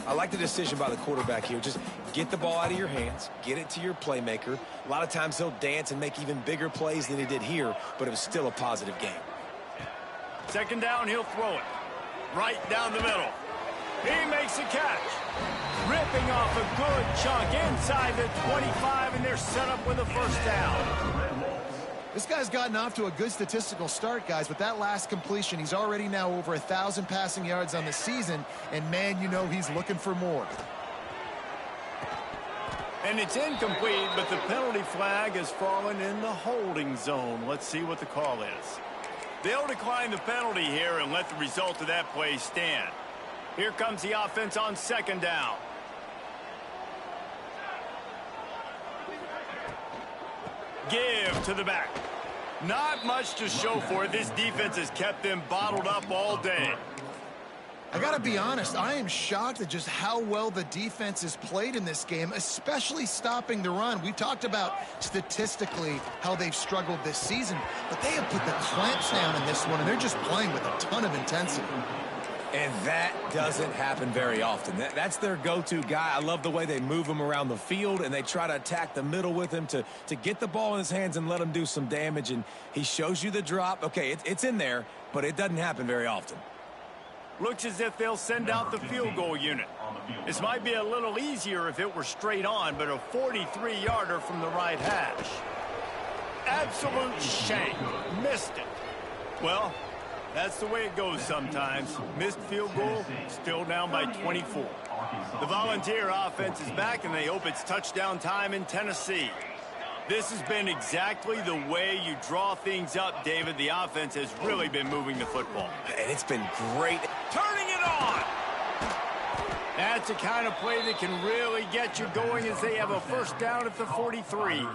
I like the decision by the quarterback here. Just get the ball out of your hands, get it to your playmaker. A lot of times he'll dance and make even bigger plays than he did here, but it was still a positive game. Second down, he'll throw it. Right down the middle. He makes a catch. Ripping off a good chunk inside the 25, and they're set up with a first down. This guy's gotten off to a good statistical start, guys. With that last completion, he's already now over 1,000 passing yards on the season, and man, you know he's looking for more. And it's incomplete, but the penalty flag has fallen in the holding zone. Let's see what the call is. They'll decline the penalty here and let the result of that play stand. Here comes the offense on second down. Give to the back. Not much to show for it. This defense has kept them bottled up all day. I gotta be honest, I am shocked at just how well the defense has played in this game, especially stopping the run. We talked about statistically how they've struggled this season, but they have put the clamps down in this one, and they're just playing with a ton of intensity. And that doesn't happen very often. That's their go-to guy. I love the way they move him around the field, and they try to attack the middle with him to get the ball in his hands and let him do some damage. And he shows you the drop. Okay, it's in there, but it doesn't happen very often. Looks as if they'll send out the field goal unit. This might be a little easier if it were straight on, but a 43-yarder from the right hash. Absolute shank. Missed it. Well, that's the way it goes sometimes. Missed field goal, still down by 24. The Volunteer offense is back, and they hope it's touchdown time in Tennessee. This has been exactly the way you draw things up, David. The offense has really been moving the football. And it's been great. Turning it on! That's the kind of play that can really get you going as they have a first down at the 43.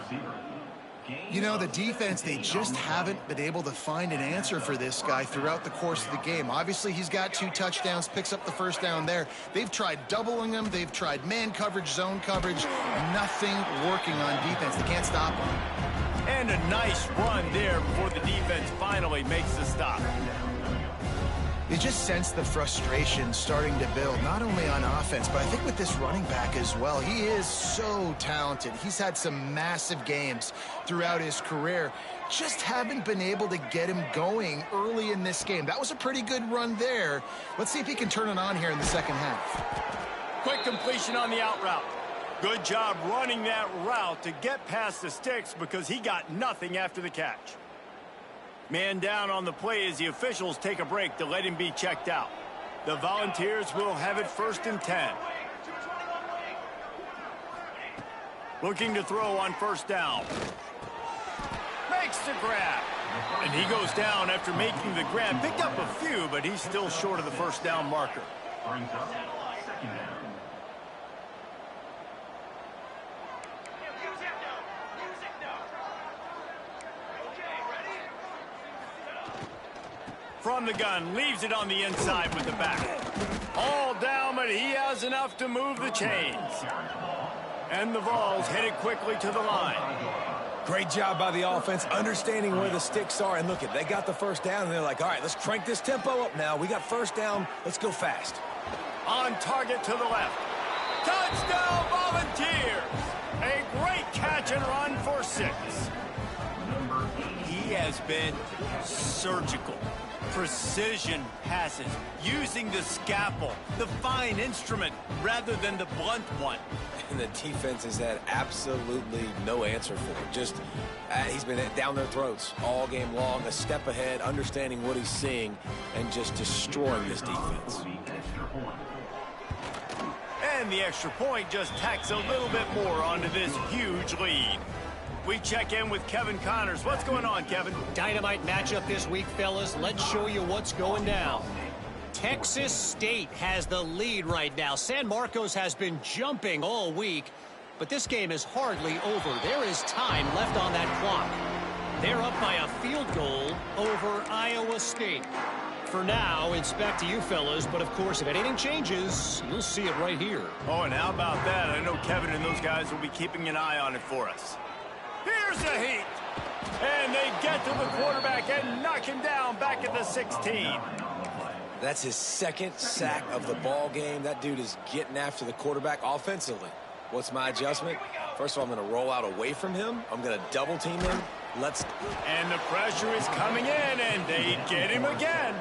You know, the defense, they just haven't been able to find an answer for this guy throughout the course of the game. Obviously, he's got 2 touchdowns, picks up the first down there. They've tried doubling him. They've tried man coverage, zone coverage. Nothing working on defense. They can't stop him. And a nice run there before the defense finally makes the stop. You just sense the frustration starting to build, not only on offense, but I think with this running back as well. He is so talented. He's had some massive games throughout his career. Just haven't been able to get him going early in this game. That was a pretty good run there. Let's see if he can turn it on here in the second half. Quick completion on the out route. Good job running that route to get past the sticks because he got nothing after the catch. Man down on the play as the officials take a break to let him be checked out. The Volunteers will have it 1st and 10. Looking to throw on first down. Makes the grab. And he goes down after making the grab. Picked up a few, but he's still short of the first down marker. Brings up second down. From the gun, leaves it on the inside with the back. All down, but he has enough to move the chains. And the Vols headed quickly to the line. Great job by the offense, understanding where the sticks are. And look, they got the first down, and they're like, all right, let's crank this tempo up now. We got first down. Let's go fast. On target to the left. Touchdown, Volunteers! A great catch and run for 6. He has been surgical. Precision passes, using the scalpel, the fine instrument, rather than the blunt one. And the defense has had absolutely no answer for it. Just, he's been down their throats all game long, a step ahead, understanding what he's seeing, and just destroying this defense. And the extra point just tacks a little bit more onto this huge lead. We check in with Kevin Connors. What's going on, Kevin? Dynamite matchup this week, fellas. Let's show you what's going down. Texas State has the lead right now. San Marcos has been jumping all week, but this game is hardly over. There is time left on that clock. They're up by a field goal over Iowa State. For now, it's back to you fellas, but of course, if anything changes, you'll see it right here. Oh, and how about that? I know Kevin and those guys will be keeping an eye on it for us. Here's the heat. And they get to the quarterback and knock him down back at the 16. That's his second sack of the ball game. That dude is getting after the quarterback offensively. What's my adjustment? First of all, I'm going to roll out away from him. I'm going to double team him. And the pressure is coming in, and they get him again.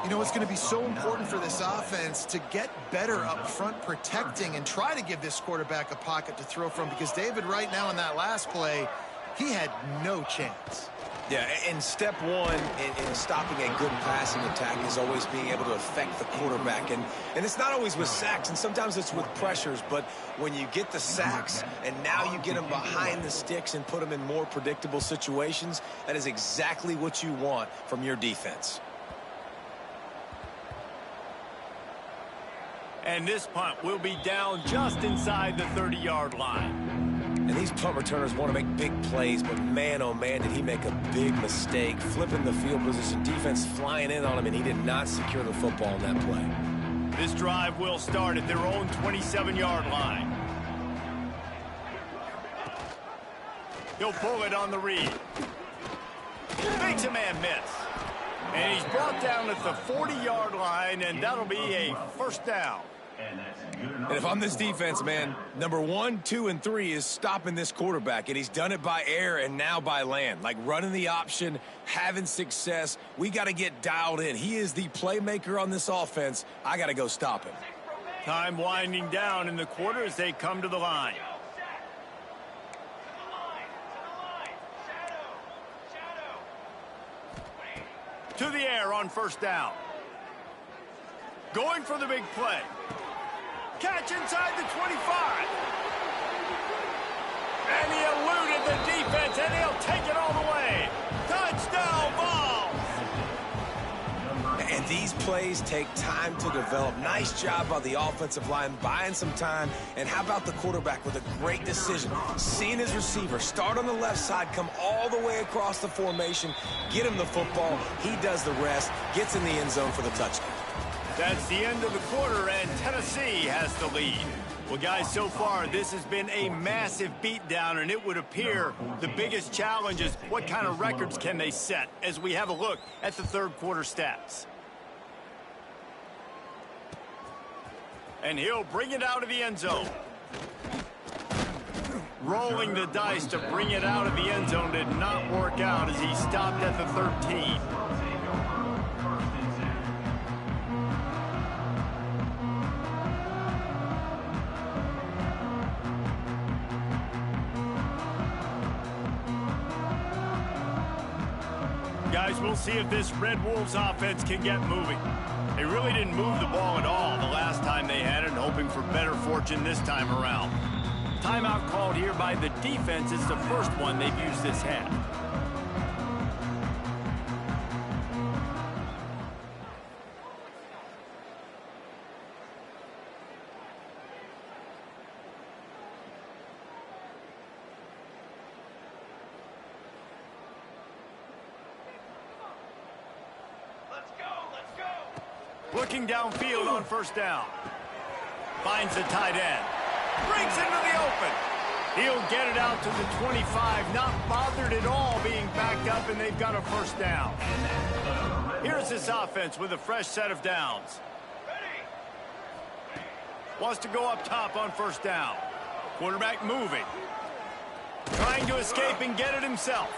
You know, it's going to be so important for this offense to get better up front protecting and try to give this quarterback a pocket to throw from, because David, right now in that last play, he had no chance. Yeah, and step one in stopping a good passing attack is always being able to affect the quarterback. And it's not always with sacks, and sometimes it's with pressures. But when you get the sacks and now you get them behind the sticks and put them in more predictable situations, that is exactly what you want from your defense. And this punt will be down just inside the 30-yard line. And these punt returners want to make big plays, but man, oh man, did he make a big mistake. Flipping the field position, defense flying in on him, and he did not secure the football in that play. This drive will start at their own 27-yard line. He'll pull it on the read. Makes a man miss. And he's brought down at the 40-yard line, and that'll be a first down. And if I'm this defense, man, number 1, 2, and 3 is stopping this quarterback, and he's done it by air and now by land. Like running the option, having success. We got to get dialed in. He is the playmaker on this offense. I got to go stop him. Time winding down in the quarter as they come to the line. To the air on first down. Going for the big play. Catch inside the 25. And he eluded the defense, and he'll take it all the way. Touchdown, Vols! And these plays take time to develop. Nice job by the offensive line, buying some time. And how about the quarterback with a great decision? Seeing his receiver start on the left side, come all the way across the formation, get him the football. He does the rest, gets in the end zone for the touchdown. That's the end of the quarter, and Tennessee has the lead. Well, guys, so far, this has been a massive beatdown, and it would appear the biggest challenge is what kind of records can they set as we have a look at the third quarter stats. And he'll bring it out of the end zone. Rolling the dice to bring it out of the end zone did not work out as he stopped at the 13. Guys, we'll see if this Red Wolves offense can get moving. They really didn't move the ball at all the last time they had it, hoping for better fortune this time around. Timeout called here by the defense. It's the first one they've used this half. Looking downfield on first down. Finds the tight end. Breaks into the open. He'll get it out to the 25. Not bothered at all being backed up, and they've got a first down. Here's this offense with a fresh set of downs. Wants to go up top on first down. Quarterback moving. Trying to escape and get it himself.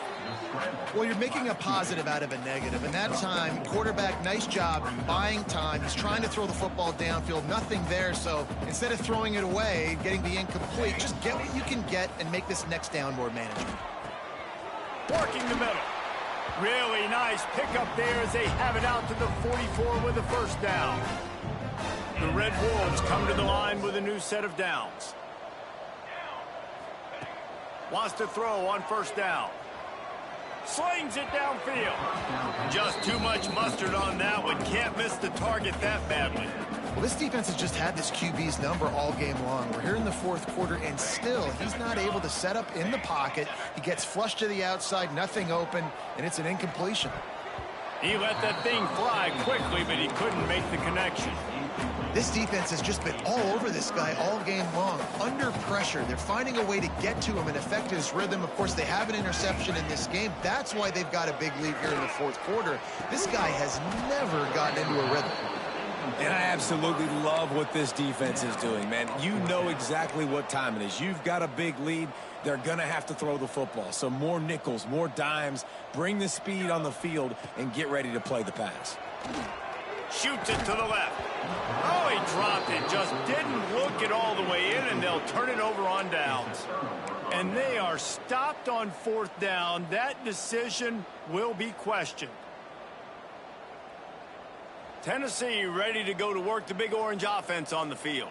Well, you're making a positive out of a negative, and that time, quarterback, nice job buying time. He's trying to throw the football downfield, nothing there, so instead of throwing it away, getting the incomplete, just get what you can get and make this next down more manageable. Working the middle. Really nice pickup there as they have it out to the 44 with a first down. The Red Wolves come to the line with a new set of downs. Wants to throw on first down. Slings it downfield. Just too much mustard on that one. Can't miss the target that badly. Well, this defense has just had this QB's number all game long. We're here in the fourth quarter, and still, he's not able to set up in the pocket. He gets flushed to the outside, nothing open, and it's an incompletion. He let that thing fly quickly, but he couldn't make the connection. This defense has just been all over this guy all game long. Under pressure, they're finding a way to get to him and affect his rhythm. Of course, they have an interception in this game. That's why they've got a big lead here in the fourth quarter. This guy has never gotten into a rhythm. And I absolutely love what this defense is doing, man. You know exactly what time it is. You've got a big lead. They're going to have to throw the football. So more nickels, more dimes, bring the speed on the field, and get ready to play the pass. Shoots it to the left. Oh, he dropped it. Just didn't look it all the way in, and they'll turn it over on downs. And they are stopped on fourth down. That decision will be questioned. Tennessee ready to go to work the Big Orange offense on the field.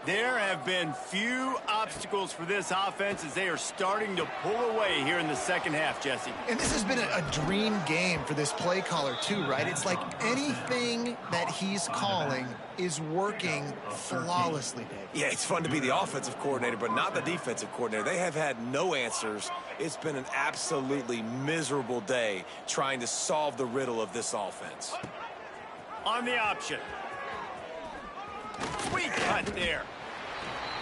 There have been few obstacles for this offense as they are starting to pull away here in the second half, Jesse. And this has been a dream game for this play caller too, right? It's like anything that he's calling is working flawlessly, Dave. Yeah, it's fun to be the offensive coordinator, but not the defensive coordinator. They have had no answers. It's been an absolutely miserable day trying to solve the riddle of this offense. On the option. Sweet cut there.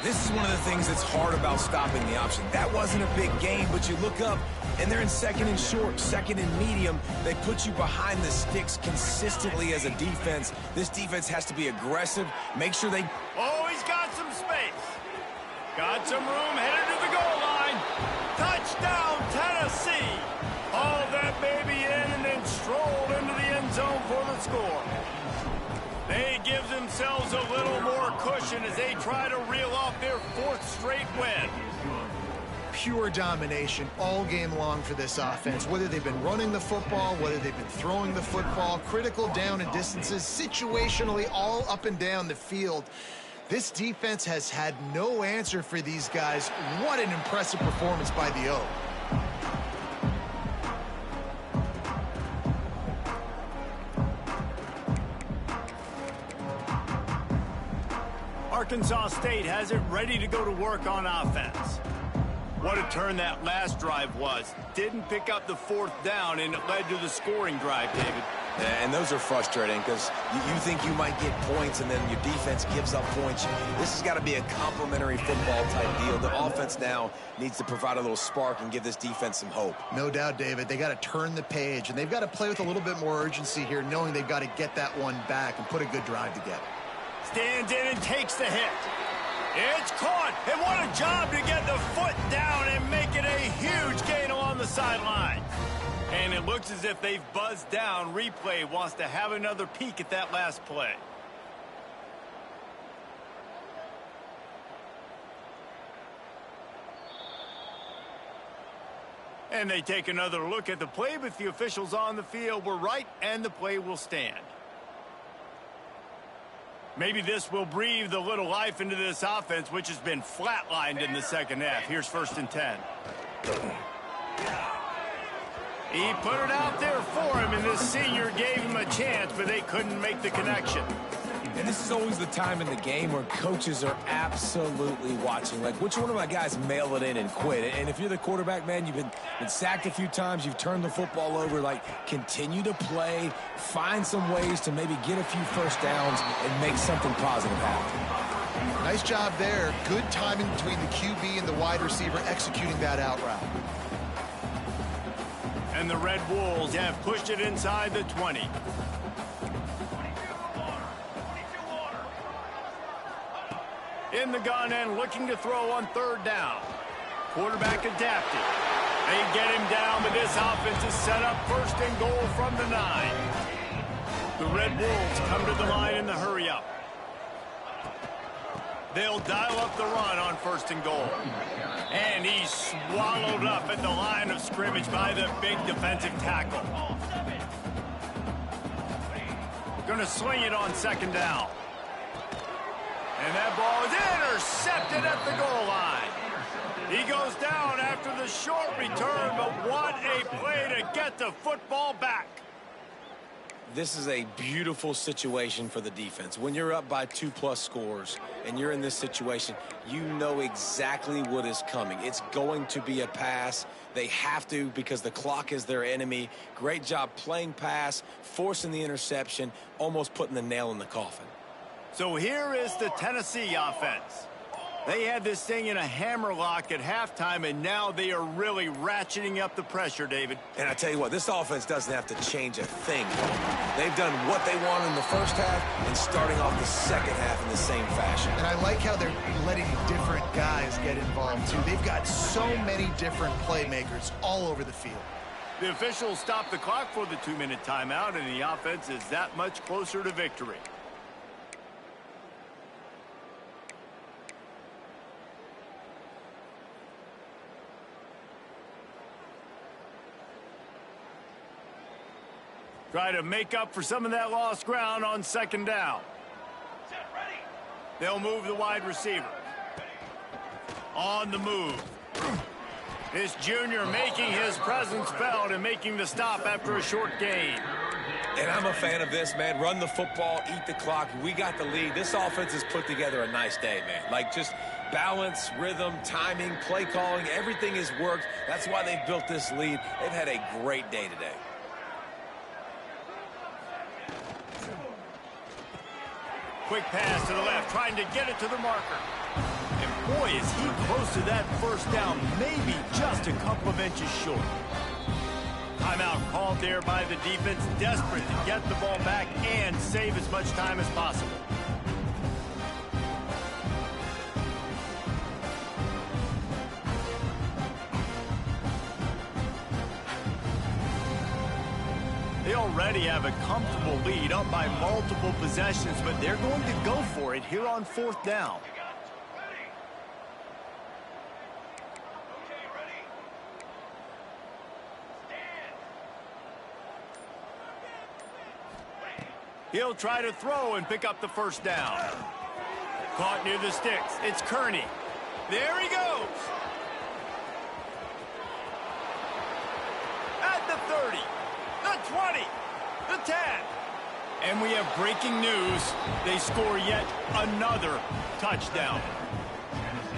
This is one of the things that's hard about stopping the option. That wasn't a big gain, but you look up, and they're in second and short, second and medium. They put you behind the sticks consistently as a defense. This defense has to be aggressive. Make sure they... Oh, he's got some space. Got some room, headed to the goal line. Touchdown, Tennessee. Haul that baby in and then stroll into the end zone for the score. They give themselves a little more cushion as they try to reel off their fourth straight win. Pure domination all game long for this offense. Whether they've been running the football, whether they've been throwing the football, critical down and distances, situationally all up and down the field. This defense has had no answer for these guys. What an impressive performance by the O. Arkansas State has it ready to go to work on offense. What a turn that last drive was. Didn't pick up the fourth down, and it led to the scoring drive, David. And those are frustrating because you think you might get points, and then your defense gives up points. This has got to be a complimentary football type deal. The offense now needs to provide a little spark and give this defense some hope. No doubt, David. They got to turn the page, and they've got to play with a little bit more urgency here, knowing they've got to get that one back and put a good drive together. Stands in and takes the hit. It's caught, and what a job to get the foot down and make it a huge gain along the sideline. And it looks as if they've buzzed down. Replay wants to have another peek at that last play. And they take another look at the play, but the officials on the field were right, and the play will stand. Maybe this will breathe a little life into this offense, which has been flatlined in the second half. Here's 1st and 10. He put it out there for him, and this senior gave him a chance, but they couldn't make the connection. And this is always the time in the game where coaches are absolutely watching. Like, which one of my guys mail it in and quit? And if you're the quarterback, man, you've been sacked a few times, you've turned the football over, like, continue to play, find some ways to maybe get a few first downs and make something positive happen. Nice job there. Good timing between the QB and the wide receiver executing that out route. And the Red Wolves have pushed it inside the 20. In the gun and looking to throw on 3rd down. Quarterback adapted. They get him down, but this offense is set up 1st and goal from the 9. The Red Wolves come to the line in the hurry up. They'll dial up the run on 1st and goal. And he's swallowed up at the line of scrimmage by the big defensive tackle. Going to swing it on 2nd down. And that ball is intercepted at the goal line. He goes down after the short return, but what a play to get the football back. This is a beautiful situation for the defense. When you're up by 2+ scores and you're in this situation, you know exactly what is coming. It's going to be a pass. They have to because the clock is their enemy. Great job playing pass, forcing the interception, almost putting the nail in the coffin. So here is the Tennessee offense. They had this thing in a hammerlock at halftime, and now they are really ratcheting up the pressure, David. And I tell you what, this offense doesn't have to change a thing. They've done what they want in the first half and starting off the second half in the same fashion. And I like how they're letting different guys get involved, too. They've got so many different playmakers all over the field. The officials stopped the clock for the 2-minute timeout, and the offense is that much closer to victory. Try to make up for some of that lost ground on 2nd down. They'll move the wide receiver. On the move. This junior making his presence felt and making the stop after a short gain. And I'm a fan of this, man. Run the football, eat the clock. We got the lead. This offense has put together a nice day, man. Like just balance, rhythm, timing, play calling, everything has worked. That's why they've built this lead. They've had a great day today. Quick pass to the left, trying to get it to the marker. And boy, is he close to that 1st down, maybe just a couple of inches short. Timeout called there by the defense, desperate to get the ball back and save as much time as possible. They already have a comfortable lead up by multiple possessions, but they're going to go for it here on 4th down. He'll try to throw and pick up the 1st down. Caught near the sticks. It's Kearney. There he goes. At the 30. The 20, the 10. And we have breaking news. They score yet another touchdown.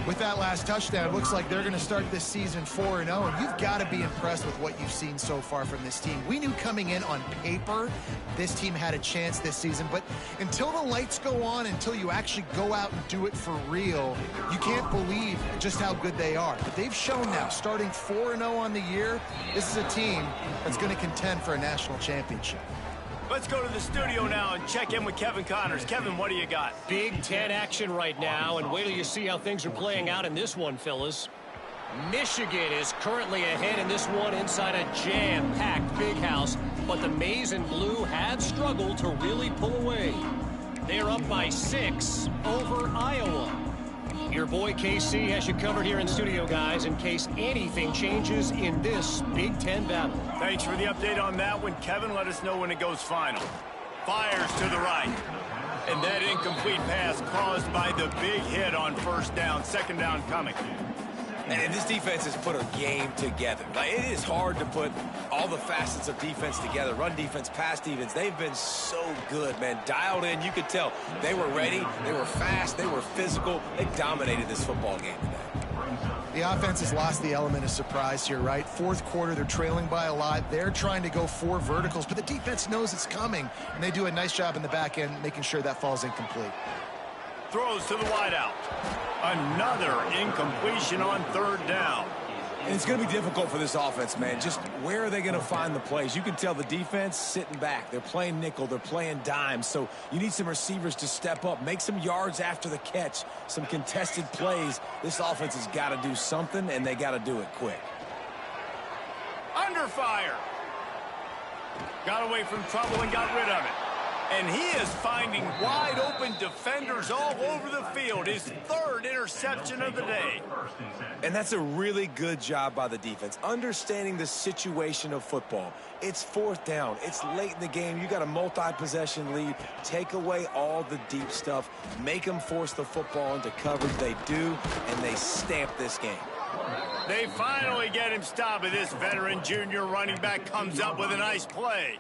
With that last touchdown, it looks like they're going to start this season 4-0, and you've got to be impressed with what you've seen so far from this team. We knew coming in on paper this team had a chance this season, but until the lights go on, until you actually go out and do it for real, you can't believe just how good they are. But they've shown now, starting 4-0 on the year, this is a team that's going to contend for a national championship. Let's go to the studio now and check in with Kevin Connors. Kevin, what do you got? Big Ten action right now, and wait till you see how things are playing out in this one, fellas. Michigan is currently ahead in this one inside a jam-packed Big House, but the Maize and Blue have struggled to really pull away. They're up by 6 over Iowa. Your boy KC has you covered here in studio, guys, in case anything changes in this Big Ten battle. Thanks for the update on that one, Kevin. Let us know when it goes final. Fires to the right. And that incomplete pass caused by the big hit on 1st down. 2nd down coming. And this defense has put a game together. Like, it is hard to put all the facets of defense together. Run defense, pass defense. They've been so good, man. Dialed in. You could tell they were ready. They were fast. They were physical. They dominated this football game today. The offense has lost the element of surprise here, right? 4th quarter, they're trailing by a lot. They're trying to go 4 verticals, but the defense knows it's coming, and they do a nice job in the back end making sure that falls incomplete. Throws to the wideout. Another incompletion on 3rd down. And it's going to be difficult for this offense, man. Just where are they going to find the plays? You can tell the defense sitting back. They're playing nickel. They're playing dime. So you need some receivers to step up, make some yards after the catch, some contested plays. This offense has got to do something, and they got to do it quick. Under fire. Got away from trouble and got rid of it. And he is finding wide-open defenders all over the field. His third interception of the day. And that's a really good job by the defense, understanding the situation of football. It's fourth down. It's late in the game. You got a multi-possession lead. Take away all the deep stuff. Make them force the football into coverage. They do, and they stamp this game. They finally get him stopped, and this veteran junior running back comes up with a nice play.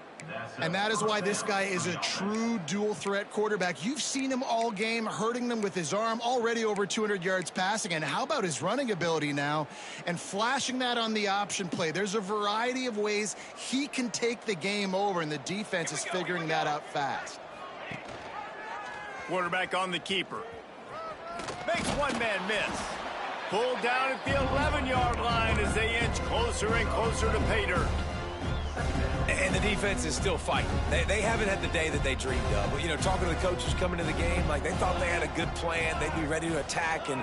And that is why this guy is a true dual-threat quarterback. You've seen him all game, hurting them with his arm, already over 200 yards passing. And how about his running ability now and flashing that on the option play? There's a variety of ways he can take the game over, and the defense is figuring that out fast. Quarterback on the keeper. Makes one man miss. Pulled down at the 11-yard line as they inch closer and closer to pay dirt. And the defense is still fighting. They haven't had the day that they dreamed of. But, you know, talking to the coaches coming into the game, like they thought they had a good plan. They'd be ready to attack and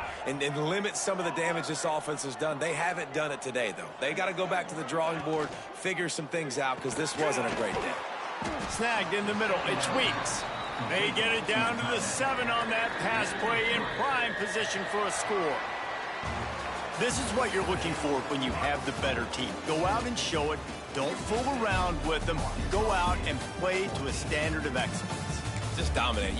limit some of the damage this offense has done. They haven't done it today, though. They got to go back to the drawing board, figure some things out, because this wasn't a great day. Snagged in the middle. It's Weeks. They get it down to the 7 on that pass play in prime position for a score. This is what you're looking for when you have the better team. Go out and show it. Don't fool around with them. Go out and play to a standard of excellence. Just dominate.